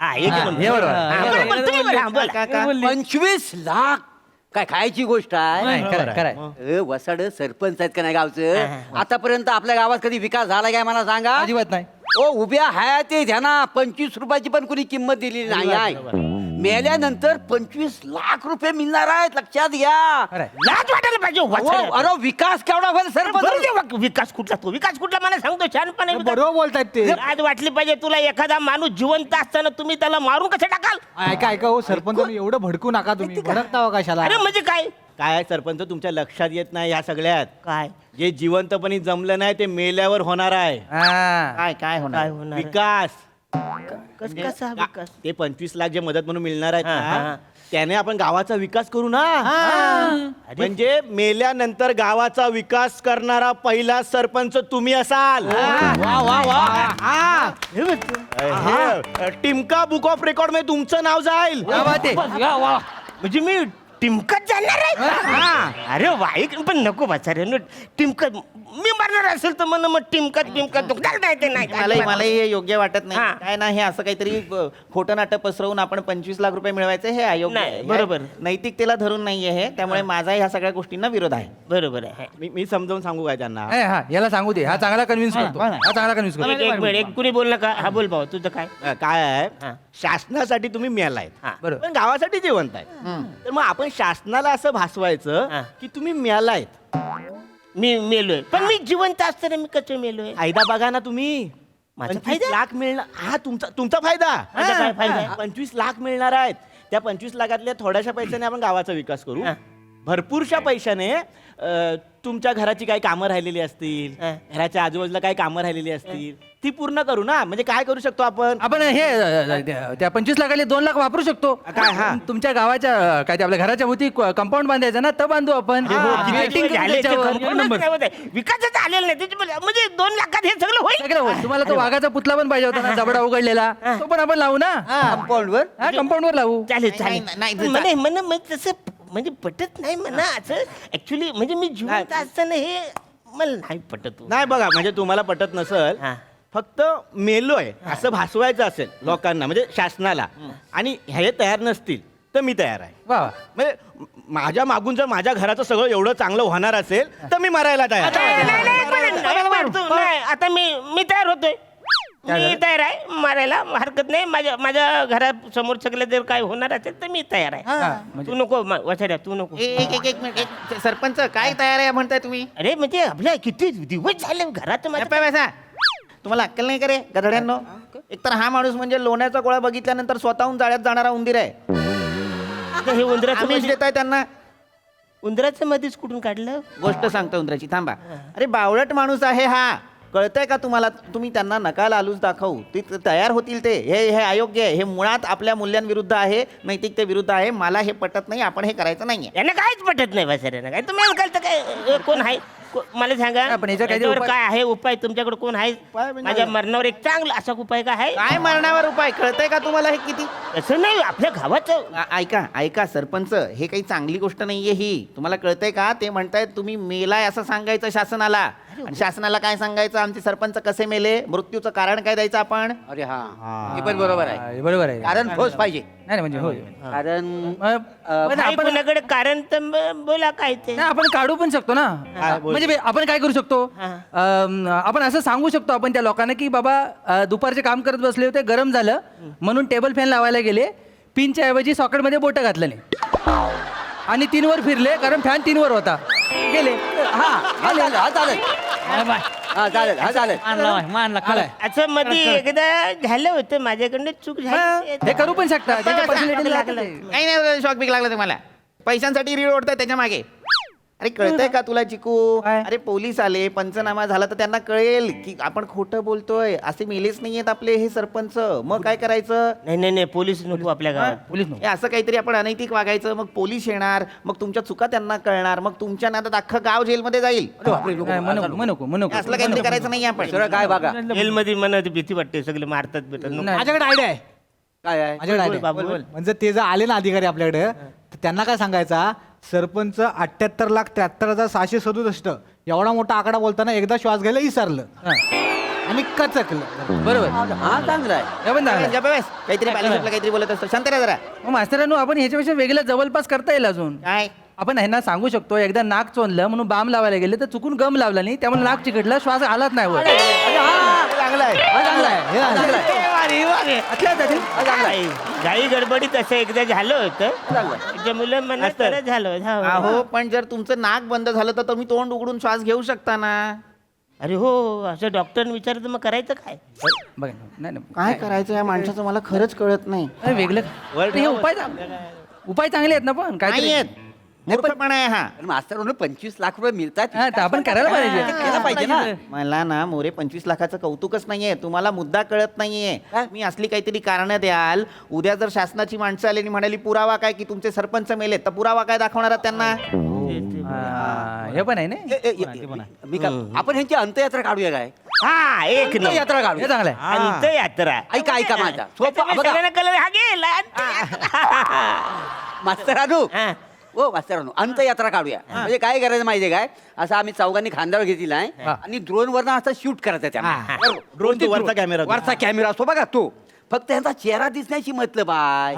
25 लाख काय खायची गोष्ट आहे? वसाड सरपंच आहेत का नाही गावचं? आतापर्यंत आपल्या गावात कधी विकास झाला काय मला सांगा? अजिबात नाही. ओ उभ्या हयाती ध्याना 25 रुपयाची पण कुणी किंमत दिलेली नाही आहे. मेल्यानंतर 25 लाख रुपये मिळणार आहेत, लक्षात घ्या. लाज वाटायला पाहिजे. अरे विकास केवढा होईल सरपंच? विकास कुठला मला सांगतो छानपणे. बरोबर बोलतायत ते. लाज वाटली पाहिजे तुला. एखादा माणूस जिवंत असताना तुम्ही त्याला मारून कसं टाकाल? ऐका हो सरपंच, एवढं भडकू नका तुम्ही. भडकता कशाला? अरे म्हणजे काय काय सरपंच, तुमच्या लक्षात येत नाही या सगळ्यात? काय जे जिवंतपणी जमलं नाही ते मेल्यावर होणार आहे. काय होणार? विकास कसा विकास? ते 25 लाख जे मदत म्हणून मिळणार आहेत हा, हा. ना त्याने आपण गावाचा विकास करू ना म्हणजे मेल्यानंतर गावाचा विकास करणारा पहिला सरपंच तुम्ही असाल वा वा वा टिमका बुक ऑफ रेकॉर्ड मध्ये तुमचं नाव जाईल म्हणजे मी टिमकत जाणार आहे अरे वाईट पण नको बाचारे टिमकत मी मारणार असेल तर मग टिमकत नाही मलाही हे योग्य वाटत नाही हा. काय ना हे असं काहीतरी खोटं नाटक पसरवून आपण 25 लाख रुपये मिळवायचे हे अयोग्य नाही, आहे. बरोबर. नैतिकतेला धरून नाहीये हे त्यामुळे माझा ह्या सगळ्या गोष्टींना विरोध आहे. बरोबर आहे मी समजावून सांगू काय त्यांना हा याला सांगू दे हा चांगला कन्व्हिन्स करतो हा चांगला कन्व्हिन्स एक मिनिट कुणी बोल नका हा बोल भाऊ तुझं काय काय आहे हा. शासनासाठी तुम्ही मिळालाय हा. पण गावासाठी जिवंत आहे तर मग आपण शासनाला असं भासवायचं हा. की तुम्ही मिळालायत मी मेलोय पण मी जिवंत असताना मी कसं मेलोय फायदा बघा ना तुम्ही माझा 25 फायदा? लाख मिळणार हा तुमचा फायदा माझा काय फायदा आहे? 25 लाख मिळणार आहेत त्या 25 लाखातल्या थोड्याशा पैशाने आपण गावाचा विकास करू हा. भरपूरशा पैशाने तुमच्या घराची काही कामं राहिलेली असतील हा. घराच्या आजूबाजूला काही कामं राहिलेली असतील ती पूर्ण करू ना म्हणजे काय करू शकतो आपण आपण हे त्या 25 लाखाले 2 लाख वापरू शकतो काय, हा? तुमच्या गावाच्या काय ते आपल्या घराच्या भोवती कंपाऊंड बांधायचं ना तर बांधू आपण Lighting करू त्याच्यावर. एक नंबर. विकासच आलेला नाही त्याच्यामुळे म्हणजे 2 लाखात हे सगळं होईल सगळं होईल. तुम्हाला तो वाघाचा पुतळा पण पाहिजे होता ना जबडा उघडलेला तो पण आपण लावू ना कंपाऊंडवर हा कंपाऊंडवर लावू चालेल चालेल म्हणे तसं म्हणजे पटत नाही म्हणा असं ऍक्च्युली म्हणजे मी जिवंत असताना हे मला नाही पटत नाही बघा म्हणजे तुम्हाला पटत नसल हा. फक्त मेलोय असं भासवायचं असेल लोकांना म्हणजे शासनाला आणि हे तयार नसतील तर मी तयार आहे वा वा. म्हणजे माझ्या मागून जर माझ्या घराचं सगळं एवढं चांगलं होणार असेल तर मी मरायला तयार आहे. नाही आता मी तयार होतोय मी तयार आहे मारायला हरकत नाही माझ्या घरासमोर सगळं जर काय होणार असेल तर मी तयार आहे तू नको वाचाऱ्या तू नको एक मिनिट सरपंच काय तयार आहे म्हणताय तुम्ही अरे म्हणजे आपल्या किती दिवस झाले घरात माझ्या तुम्हाला अक्कल नाही करे गधड्यांनो एकतर हा माणूस म्हणजे लोण्याचा गोळा बघितल्यानंतर स्वतःहून जाळ्यात जाणारा उंदीर आहे हे उंदराचं आमिष मध्ये- देताय त्यांना उंदराचं मध्येच कुठून काढलं गोष्ट सांगतो उंदराची थांबा अरे बावळट माणूस आहे हा कळतंय का तुम्हाला तुम्ही त्यांना नका लालूच दाखवू ते तयार होतील ते हे अयोग्य आहे हे मुळात आपल्या मूल्यांविरुद्ध आहे नैतिकतेविरुद्ध आहे मला हे पटत नाही आपण हे करायचं नाहीये यांना काहीच पटत नाही वाचाऱ्यांना काय तुम्ही कळतं काय कोण आहे मला सांगा आपण याच्या काहीतरी याच्यावर उपाय- काय आहे उपाय तुमच्याकडे कोण आहे म्हणजे- माझ्या मरणावर एक चांगला असा उपाय काय आहे काय मरणावर उपाय कळतंय का तुम्हाला हे किती असं नाही आपल्या गावाचं ऐका सरपंच हे काही चांगली गोष्ट नाहीये ही तुम्हाला कळतंय का ते म्हणतायत तुम्ही मेलाय असं सांगायचं शासनाला आणि शासनाला काय सांगायचं आमचे सरपंच कसे मेले मृत्यूचं कारण काय द्यायचं आपण अरे हा हे पण बरोबर आहे बरोबर आहे कारण ठोस पाहिजे नाही म्हणजे होय कारण नाही, आपण कोणाकडे कारण तर बोला काय ते नाही, आपण काढू पण शकतो ना म्हणजे आपण काय करू शकतो आपण असं सांगू शकतो आपण त्या लोकांना की बाबा दुपारचे काम करत बसले होते गरम झालं म्हणून टेबल फॅन लावायला गेले पिनच्या ऐवजी सॉकेटमध्ये बोटं घातलं नाही आणि 3 वर फिरले कारण फॅन 3 वर होता गेले असं मध्ये एकदा झालं होतं माझ्याकडनं चूक झाली हे करू पण शकता त्याच्या personality ला लागलं ते. काही नाही शॉक बिक लागला तुम्हाला पैशांसाठी रीड ओढताय त्याच्या मागे अरे कळतंय का तुला चिकू अरे पोलीस आले पंचनामा झाला तर त्यांना कळेल की आपण खोटं बोलतोय असे मेलेच नाहीयेत आपले हे सरपंच मग काय करायचं नाही पोलीस नको आपल्या गावात पोलीस हे असं काहीतरी आपण अनैतिक वागायचं मग पोलीस येणार मग तुमच्या चुका त्यांना कळणार मग तुमच्या नादात अख्खं गाव जेलमध्ये जाईल हे असलं काहीतरी करायचं नाही आपण काय बघा जेलमध्ये मला भीती वाटते सगळे मारतात भेटत माझ्याकडे आयडिया आहे काय आहे माझ्याकडे बोल, idea आहे. बाबू, बोल. म्हणजे ते जर आले ना अधिकारी आपल्याकडे तर त्यांना काय सांगायचा सरपंच 78,73,667 एवढा मोठा आकडा बोलताना एकदा श्वास घ्यायला विसरलं आणि कचकलं बरोबर हा चांगला आहे हे पण चांगलं आहे. गप्प बस. काहीतरी पाहिजे काहीतरी बोलत असतो शांत राहा जरा मग मास्तरांनो आपण ह्याच्यापेक्षा वेगळं जवळपास करता येईल अजून काय आपण ह्यांना सांगू शकतो एकदा नाक चोनलं म्हणून बाम लावायला गेले तर चुकून गम लावला नाही त्यामुळे नाक चिकटलं श्वास आलाच नाही वर. चांगला आहे हा चांगला आहे हे चांगलं आहे. अच्छा, अच्छा. घाई गडबडीत असं एकदा झालं होतं त्याच्यामुळे मनात जरा झालं अहो पण जर तुमचं नाक बंद झालं तर तुम्ही तोंड उघडून श्वास घेऊ शकता ना अरे हो असं डॉक्टरने विचारलं मग करायचं काय बघा नाही नाही. काय करायचं या माणसाचं मला खरंच कळत नाही अरे वेगळं हे उपाय चांगले आहेत ना पण काय नाही आहेत मूर्खपणा आहे हा. मास्तर 25 लाख रुपये मिळतात आपण करायला पाहिजे. केलं पाहिजे ना. मला ना मोरे 25 लाखाचं कौतुकच नाहीये. तुम्हाला मुद्दा कळत नाहीये. मी असली काहीतरी कारणं द्याल. उद्या जर शासनाची माणसं आली आणि म्हणाली पुरावा काय की तुमचे सरपंच मेलेत, तर पुरावा काय दाखवणार आहात त्यांना? हे पण आहे ना. मी का आपण ह्यांची अंत्ययात्रा काढूया काय? हा एक नंबर. अंत्ययात्रा काढूया. हे चांगलं आहे. अंत्ययात्रा. ऐका माझा सोपं बघा. सगळ्यांना कळलं, हा गेला. मास्तरानू हा. हो मास्तरानू अंत्ययात्रा काढूया. म्हणजे काय करायचं माहितीये काय, असं आम्ही चौघांनी खांद्यावर घेतलेला आहे आणि ड्रोन वरनं असं शूट करायचं त्यांना. ड्रोन तो वरचा कॅमेरा. वरचा कॅमेरा असतो बघा तो. फक्त ह्यांचा चेहरा दिसण्याची मतलब आहे.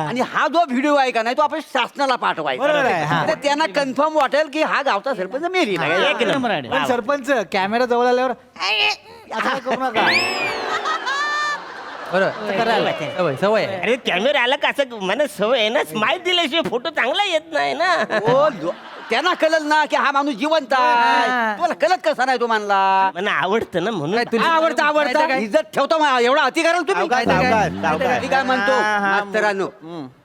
आणि हा जो व्हिडिओ आहे का नाही तो आपण शासनाला पाठवायचा. तर त्यांना कन्फर्म वाटेल की हा गावचा सरपंच मेलेला आहे. एक नंबर. पण सरपंच कॅमेरा जवळ आल्यावर करू नका. बरोबर सवय आहे. अरे कॅमेरा आला का असं मला सवय आहे ना. स्माईल दिल्याशिवाय फोटो चांगला येत नाही ना. हो, त्यांना कळलं ना की हा माणूस जिवंत आहे. तुम्हाला कळत कसा नाही तो मानला? मला आवडतं ना म्हणून. आवडतं इज्जत ठेवतो एवढा अधिकार तुम्ही. सावकाश. मी काय म्हणतो मास्तरांनो,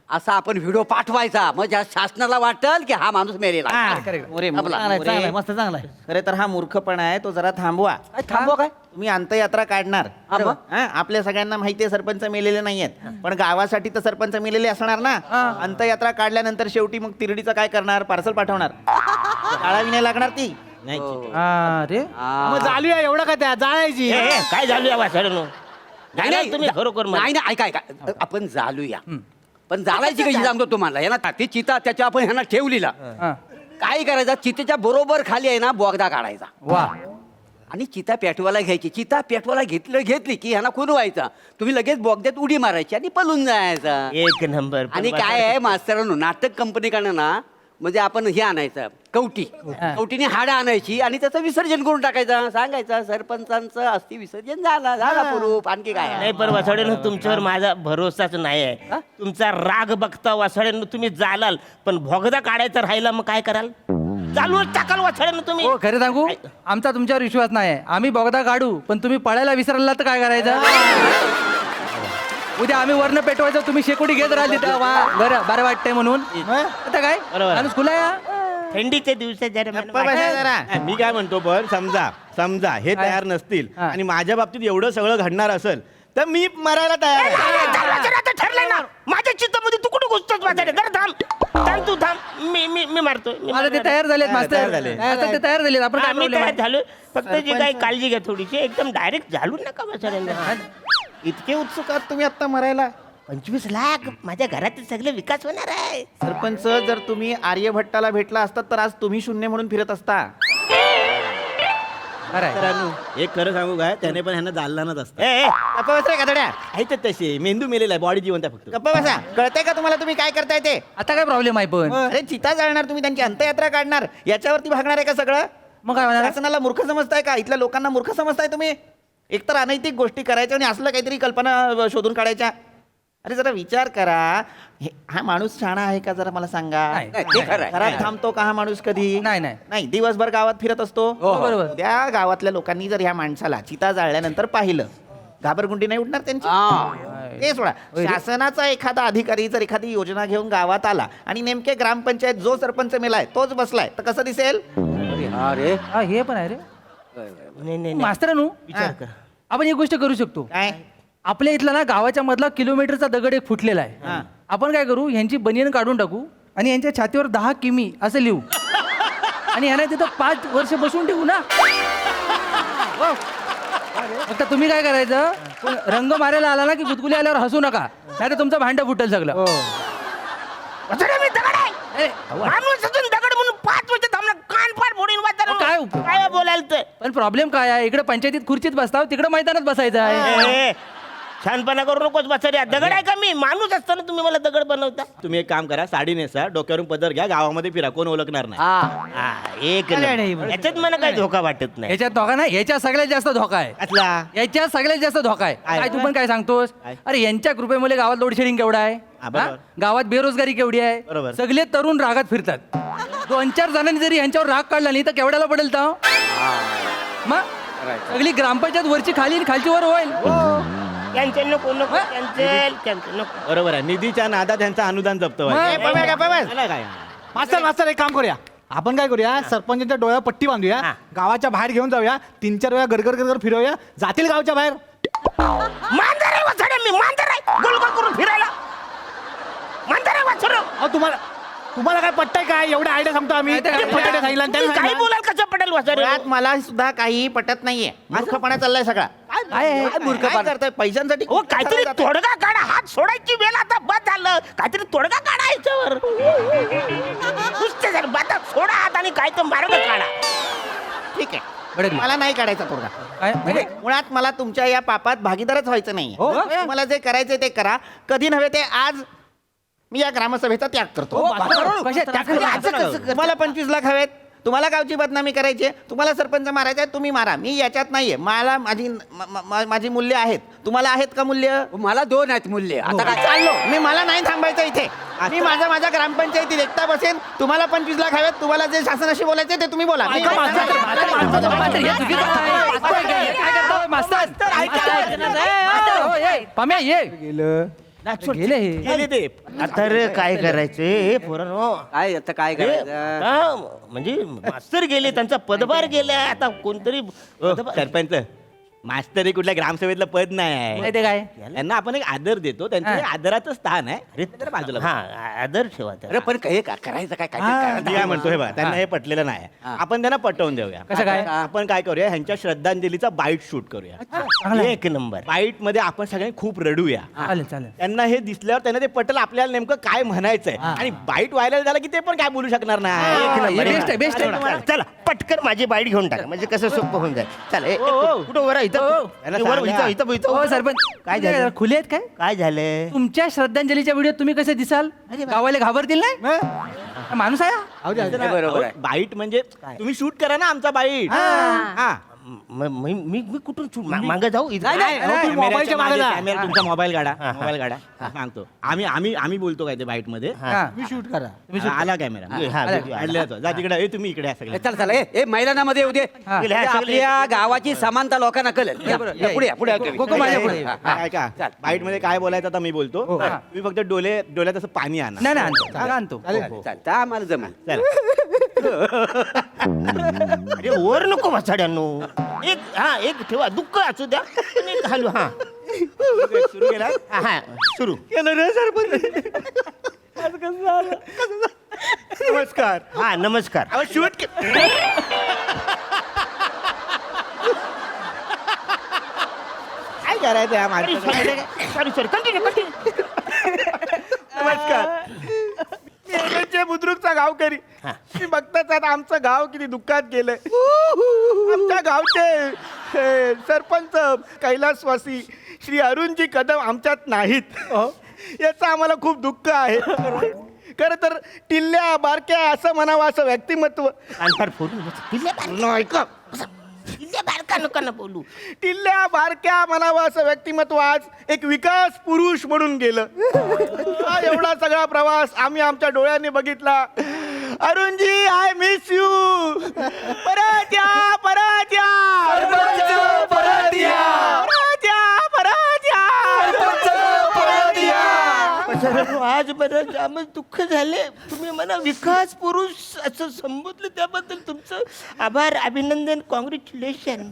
असा आपण व्हिडिओ पाठवायचा म्हणजे शासनाला वाटेल की हा माणूस मेलेला आहे. मोरे, आपला. मोरे. मस्त चांगला आहे. खरे तर हा मूर्खपणा आहे, तो जरा थांबवा. थांबवा काय? तुम्ही अंत्ययात्रा काढणार. थांबवा. हा, आपल्या सगळ्यांना माहितीये सरपंच मेलेले नाहीयेत, पण गावासाठी तर सरपंच मेलेले असणार ना. अंत्ययात्रा काढल्यानंतर शेवटी मग तिरडीचं काय करणार? पार्सल पाठवणार. काळावी नाही लागणार ती. अरे मग जाळूया एवढं का त्या जाळायची. काय झालं या वासळनो? नाही, तुम्ही खरोखर मला. नाही ऐका आपण जालूया. पण जाळायची कशी सांगतो तुम्हाला. यांना ती चिता त्याच्या आपण ह्यांना ठेवलीला. काय करायचं, चितेच्या बरोबर खाली आहे ना बोगदा काढायचा. वा. आणि चिता पेटवायला घ्यायची. चिता पेटवायला घेतली की ह्यांना खून व्हायचा. तुम्ही लगेच बोगद्यात उडी मारायची आणि पळून जायचा. एक नंबर. आणि काय आहे मास्तरांनो, नाटक कंपनीकडनं ना म्हणजे आपण हे आणायचं कवटीने हाडं आणायची आणि त्याचं विसर्जन करून टाकायचं. सांगायचं सरपंचांचं अस्थि विसर्जन झाला पुरूप. आणखी काय आहे? नाही पण वासळेनो तुमच्यावर माझा भरोसाच नाही आहे. तुमचा राग बघता वासळेनो तुम्ही जालाल, पण भोगदा काढायचा राहिला मग काय कराल? चालू टाकाल वासळेनो तुम्ही. हो खरं सांगू, आमचा तुमच्यावर विश्वास नाही आहे. आम्ही बोगदा काढू, पण तुम्ही पळायला विसरला तर काय करायचं? उद्या आम्ही वर्ण पेटवायचं, तुम्ही शेकोटी घेत राहिली तर वा बरं वाटतंय म्हणून. आता काय माणूस खुला या. थंडीचे दिवस जरा. मी काय म्हणतो, पण समजा हे तयार नसतील आणि माझ्या बाबतीत एवढं सगळं घडणार असेल तर मी मरायला तयार आहे. ठरलंय ना. माझ्या चित्तामध्ये तू कुठे घुसतोस वाचाडे? जरा थांब तू थांब. मी मारतोय. आता ते तयार झालेत मास्तर. आता ते तयार झालेत. आपण काय मी problem तयार आहे? झालो. फक्त जी काही काळजी घ्या थोडीशी. एकदम डायरेक्ट झालू नका वाचाड्यांना. इतके उत्सुक आहात तुम्ही आता मरायला? 25 लाख माझ्या घरात सगळे विकास होणार आहे. सरपंच, जर तुम्ही आर्यभट्टाला भेटला असतात तर आज तुम्ही शून्य म्हणून फिरत असता. एक खरं सांगू काय, त्याने पण ह्यांना जालनाच असतं. गप्पा बसा गधड्या. आहेत तसे मेंदू मेलेला आहे, बॉडी जिवंत आहे फक्त. गप्पा बसा. कळतंय का तुम्हाला तुम्ही काय करताय ते? आता काय प्रॉब्लेम आहे पण? अरे चिता जाळणार तुम्ही, त्यांची अंत्ययात्रा काढणार, याच्यावरती भागणार आहे का सगळं? मग काय म्हणणार? शासनाला मूर्ख समजताय का? इथल्या लोकांना मूर्ख समजताय तुम्ही? एकतर अनैतिक गोष्टी करायच्या आणि असलं काहीतरी कल्पना शोधून काढायच्या. अरे जरा विचार करा. हा माणूस शाणा आहे का जरा मला सांगा. घरात थांबतो का हा माणूस कधी? नाही. दिवसभर गावात फिरत असतो. बरोबर. त्या गावातल्या लोकांनी जर ह्या माणसाला चिता जाळल्यानंतर पाहिलं, घाबरगुंडी नाही उठणार त्यांची? ते सोडा. शासनाचा एखादा अधिकारी जर एखादी योजना घेऊन गावात आला आणि नेमके ग्रामपंचायत जो सरपंच मेलाय तोच बसलाय तर कसं दिसेल? अरे हे पण आहे रे. नाही मास्तरानू, विचार कर. आपण एक गोष्ट करू शकतो. काय? आपल्या इथला ना गावाच्या मधला किलोमीटरचा दगड एक फुटलेला आहे. आपण काय करू, ह्यांची बनियन काढून टाकू आणि यांच्या छातीवर 10 किमी असं लिहू आणि ह्यांना तिथं 5 वर्ष बसून ठेवू ना. फक्त तुम्ही काय करायचं, रंग मारायला आला ना की गुदगुली आल्यावर हसू नका, नाही तर तुमचं भांडं फुटेल सगळं. दगड म्हणून 5 वर्ष थांबला. कान फाड फोडीन वाचाडे. काय उपयोग? काय बोलायला ते? पण प्रॉब्लेम काय आहे, इकडे पंचायतीत खुर्चीत बसताव, तिकडे मैदानात बसायचं आहे. छानपणा करू नकोस बसाड्या. दगड आहे का मी? माणूस असताना तुम्ही मला दगड बनवता. तुम्ही एक काम करा, साडी नेसा, डोक्यावरून पदर घ्या, गावामध्ये फिरा, कोण ओळखणार नाही. एक नंबर. याच्यात मला काही धोका वाटत नाही. याच्यात धोका नाही, याच्यात सगळ्यात जास्त धोका आहे. याच्यात सगळ्यात जास्त धोका आहे. काय तू पण काय सांगतोस? अरे यांच्या कृपेमुळे गावात लोडशेडिंग केवढा आहे, गावात बेरोजगारी केवढी आहे. सगळे तरुण रागात फिरतात. 2-4 जणांनी जरी यांच्यावर राग काढला नाही तर केवढ्याला पडेल तर मग सगळी ग्रामपंचायत वरची खाली आणि खालची वर होईल. कॅन्सल नको कॅन्सल नको. बरोबर आहे, निधीच्या नादात त्यांचं अनुदान जप्त व्हायचं. काय मास्तर एक काम करूया. आपण काय करूया, सरपंचाच्या डोळ्यावर पट्टी बांधूया, गावाच्या बाहेर घेऊन जाऊया, 3-4 वेळा गरगर फिरवूया, जातील गावच्या बाहेर. मांजर आहे वासरे, मी मांजर आहे गोल गोल करून फिरायला. मांजर आहे वासरे. अहो तुम्हाला काय पट्टाय काय, एवढे आयडिया सांगतो आम्ही. पटाटे सांगितलं आणि त्यांनी काय सांगितलं. बोलाल कसं पटेल वासरे. मुळात मला सुद्धा काही पटत नाहीये. मूर्खपणा चाललाय सगळा. काय करताय पैशांसाठी? हो काहीतरी तोडगा काढा. हात सोडायची वेळ आता बस झालं. काहीतरी तोडगा काढा याच्यावर. नुसते जर बाता सोडा हात आणि काय तर मार्ग काढा. ठीक आहे, मला नाही काढायचा तोडगा. काय मुळात मला तुमच्या या पापात भागीदारच व्हायचं नाही. मला जे करायचंय ते करा. कधी नव्हे ते आज मी या ग्रामसभेचा त्याग करतो. तुम्हाला 25 लाख हवेत, तुम्हाला गावची बदनामी करायची आहे, तुम्हाला सरपंच मारायचा आहे, तुम्ही मारा. मी याच्यात नाहीये. मला माझी मूल्य आहेत. तुम्हाला आहेत का मूल्य? मला 2 आहेत मूल्य. आता काय चाललो मला नाही थांबायचं इथे. मी माझ्या ग्रामपंचायतीत एकटा बसेन. तुम्हाला 25 लाख हवेत, तुम्हाला जे शासनाशी बोलायचं ते तुम्ही बोला. आता काय करायचे पोरांनो. काय आता काय करायचं? म्हणजे मास्तर गेले, त्यांचा पदभार गेला. आता कोणतरी सरपंच मास्तर हे कुठल्या ग्रामसभेतलं पद नाही आहे. ते काय त्यांना आपण एक आदर देतो, त्यांचं एक आदराचं स्थान आहे. अरे तर बाजूला हा आदर ठेवा अरे त्याला. पण हे करायचं काय? मी काय म्हणतो हे बघा, त्यांना हे पटलेलं नाही. आपण त्यांना पटवून देऊया. कसं काय? आपण काय करूया, ह्यांच्या श्रद्धांजलीचा बाईट शूट करूया. एक नंबर. बाईट मध्ये आपण सगळ्यांनी खूप रडूया. चालेल त्यांना हे दिसल्यावर त्यांना ते पटलं आपल्याला नेमकं काय म्हणायचंय. आणि बाईट व्हायला झालं की ते पण काय बोलू शकणार नाही. बेस्ट आहे. चला पटकन माझी बाईट घेऊन टाका, म्हणजे कसं सोपं होऊन जाईल. चला कुठं उभं राहा, इथं हो सरपंच काय झालं? खुले आहेत काय? काय झालंय? तुमच्या श्रद्धांजलीच्या व्हिडिओ तुम्ही कसे दिसाल? गावाला घाबरतील नाही? माणूस आहे बरोबर आहे. बाईट म्हणजे तुम्ही शूट करा ना आमचा बाईट. हा मी कुठून मागे जाऊ? मोबाईलच्या मागे तुमचा मोबाईल काढा. सांगतो आम्ही बोलतो काय ते बाईट मध्ये. तुम्ही शूट करा. आला कॅमेरा जा तिकडे. तुम्ही इकडे या सगळे. चल ए महिलांना मध्ये येऊ दे. आपल्या गावाची समानता लोकांना कळेल. पुढे या. माझ्या पुढे. काय का बाईट मध्ये काय बोलायचं आता मी बोलतो. तुम्ही फक्त डोळ्यात असं पाणी आणा. नाही आणतो. चालतं आम्हाला जमेल. अरे वर नको वाचाड्यांनो. एक ठेवा, दुःख असू द्या. पण एक घालू. हा सुरू केला. हा सुरू. नमस्कार. हा नमस्कार. शूट काय करायचं या माणसाला? Sorry continue. नमस्कार. बुद्रुकचा गावकरी. मी बघताच आता आमचं गाव किती दुःखात गेलंय. आमच्या गावचे सरपंच कैलासवासी श्री अरुणजी कदम आमच्यात नाहीत. याचं आम्हाला खूप दुःख आहे. खरं तर टिल्ल्या बारक्या असं म्हणावं असं व्यक्तिमत्व. बोलू. टिल्ल्या बारक्या म्हणावं असं व्यक्तिमत्व आज एक विकास पुरुष म्हणून गेलं. हा एवढा सगळा प्रवास आम्ही आमच्या डोळ्यांनी बघितला. Arun ji I miss you. परत या. आज बरं जामच दुःख झाले. तुम्ही मला विकास पुरुष असं संबोधलं, त्याबद्दल तुमचं आभार, अभिनंदन, कॉंग्रॅच्युलेशन.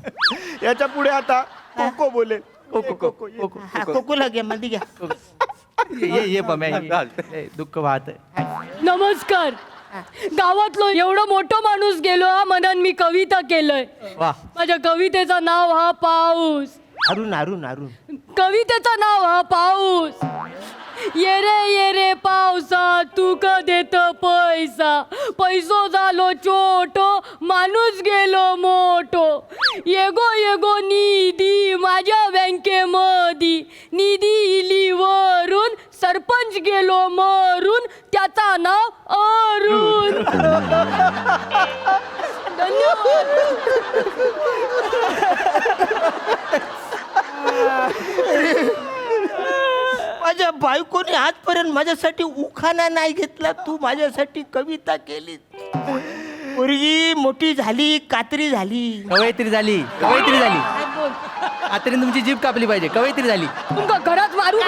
याच्या पुढे आता कोको बोले. कोकोला घ्या, मध्ये घ्या. ये दुःख वाहत. नमस्कार. गावातलो एवढं मोठं माणूस गेलो हा म्हणून मी कविता केलंय. माझ्या कवितेचं नाव हा पाऊस. अरुण. कवितेचं नाव हा पाऊस. ये रे पावसा तू का देत पैसा. पैसो झालो छोटो माणूस गेलो मोठो. येगो निधी माझ्या बँकेमधी. निधी इली वरून सरपंच गेलो मरून. त्याचा नाव अरुण. धन्यवाद. माझ्या बायकोने आजपर्यंत माझ्यासाठी उखाणा नाही घेतला. तू माझ्यासाठी कविता केली. पोरगी मोठी झाली, कात्री झाली. कवयित्री झाली. आता तुमची जीभ कापली पाहिजे. कवयित्री झाली. तुमका घरात मारू.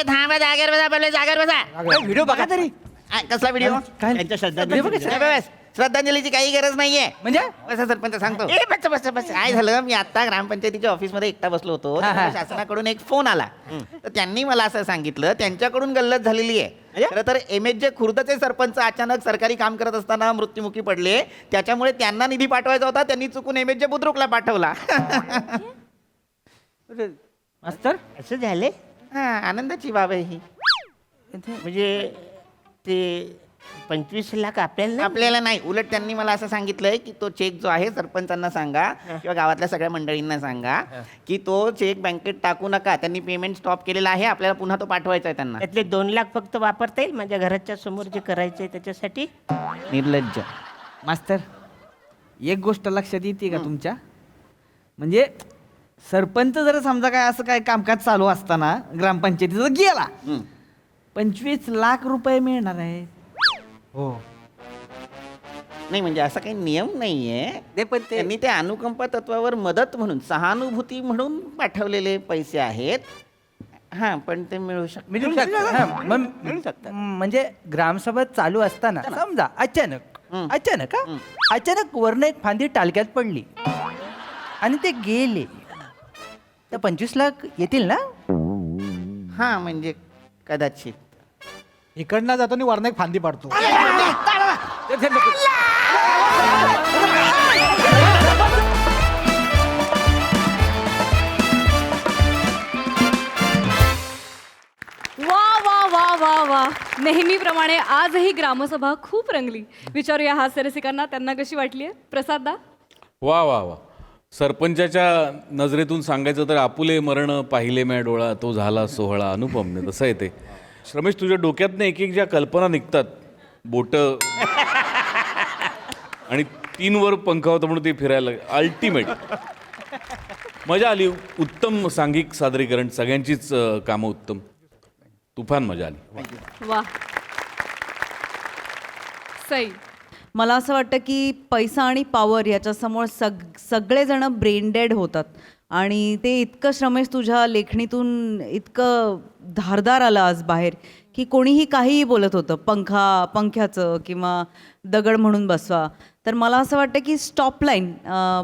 थांबा जागेवर बसा पहिले जागेवर बसा व्हिडिओ बघा तरी कसला व्हिडिओ काय? त्यांच्या श्रद्धांजलीची काही गरज नाहीये म्हणजे बसा सरपंच सांगतो बस बस बस काय झालं मी आता ग्रामपंचायतीच्या ऑफिसमध्ये एकटा बसलो होतो तेव्हा शासनाकडून एक फोन आला तर त्यांनी मला असं सांगितलं त्यांच्याकडून गल्लत झालेली आहे खरं तर MSJ खुर्दचे सरपंच अचानक सरकारी काम करत असताना मृत्युमुखी पडले त्याच्यामुळे त्यांना निधी पाठवायचा होता त्यांनी चुकून MSJ बुद्रुकला पाठवला मास्तर असं झाले हा आनंदाची बाब आहे ही म्हणजे ते 25 लाख आपल्याला नाही उलट त्यांनी मला असं सांगितलंय की तो चेक जो आहे सरपंचांना सांगा किंवा गावातल्या सगळ्या मंडळींना सांगा की तो चेक बँकेत टाकू नका त्यांनी पेमेंट स्टॉप केलेला आहे आपल्याला पुन्हा तो पाठवायचा आहे त्यांना त्यातले 2 लाख फक्त वापरता येईल माझ्या घराच्या समोर जे करायचंय त्याच्यासाठी. निर्लज्ज मास्तर एक गोष्ट लक्षात येते का तुमच्या म्हणजे सरपंच जर समजा काय असं काय कामकाज चालू असताना ग्रामपंचायतीचा गेला 25 लाख रुपये मिळणार आहे हो नाही म्हणजे असा काही नियम नाहीये पण त्यांनी ते अनुकंपा तत्वावर मदत म्हणून सहानुभूती म्हणून पाठवलेले पैसे आहेत हा पण ते मिळू शकतात म्हणजे ग्रामसभा चालू असताना समजा अचानक वरनं एक फांदी टालक्यात पडली आणि ते गेले तर 25 लाख येतील ना. हा म्हणजे कदाचित इकडनं जाताना वरनं एक फांदी पाडतो. वा वा वा वा वा नेहमीप्रमाणे आजही ग्रामसभा खूप रंगली. विचारूया हास्यरसिकांना त्यांना कशी वाटली आहे. प्रसाद दा. वा वा वा सरपंचाच्या नजरेतून सांगायचं तर आपुले मरण पाहिले मॅ डोळा तो झाला सोहळा अनुपमने तसं आहे ते. रमेश तुझ्या डोक्यातनं एक एक ज्या कल्पना निघतात बोट आणि 3 वर पंखा होता म्हणून ते फिरायला अल्टिमेट मजा आली. उत्तम सांघिक सादरीकरण सगळ्यांचीच कामं उत्तम तुफान मजा आली. वा सई. मला असं वाटतं की पैसा आणि पॉवर याच्यासमोर सगळेजण ब्रेन डेड होतात आणि ते इतकं श्रमेश तुझ्या लेखणीतून इतकं धारदार आलं आज बाहेर की कोणीही काहीही बोलत होतं पंख्याचं किंवा दगड म्हणून बसवा. तर मला असं वाटतं की स्टॉप लाईन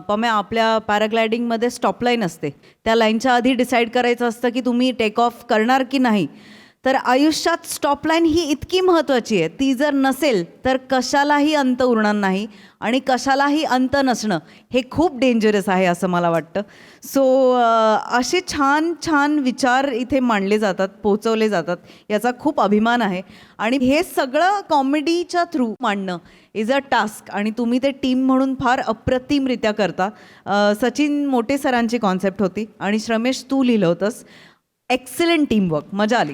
पम्या आपल्या पॅराग्लायडिंगमध्ये स्टॉप लाईन असते त्या लाईनच्या आधी डिसाईड करायचं असतं की तुम्ही टेक ऑफ करणार की नाही. तर आयुष्यात स्टॉप लाईन ही इतकी महत्त्वाची आहे. ती जर नसेल तर कशालाही अंत उरणार नाही आणि कशालाही अंत नसणं हे खूप डेंजरस आहे असं मला वाटतं. सो असे छान छान विचार इथे मांडले जातात पोचवले जातात याचा खूप अभिमान आहे आणि हे सगळं कॉमेडीच्या थ्रू मांडणं इज अ टास्क आणि तुम्ही ते टीम म्हणून फार अप्रतिमरित्या करता. सचिन मोटे सरांची कॉन्सेप्ट होती आणि श्रमेश तू लिहिलं होतंस. एक्सलंट टीमवर्क मजा आली.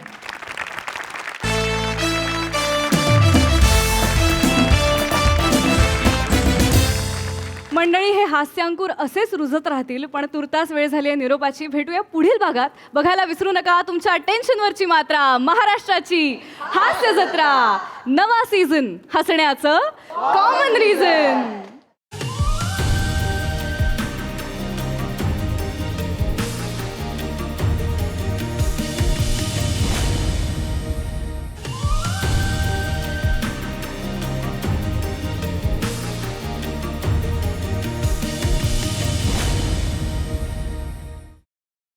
मंडळी हे हास्यांकुर असेच रुजत राहतील पण तुर्तास वेळ झाली आहे निरोपाची. भेटूया पुढील भागात. बघायला विसरू नका तुमच्या टेन्शनवरची मात्रा महाराष्ट्राची हास्य जत्रा नवा सीझन हसण्याचं कॉमन रिझन.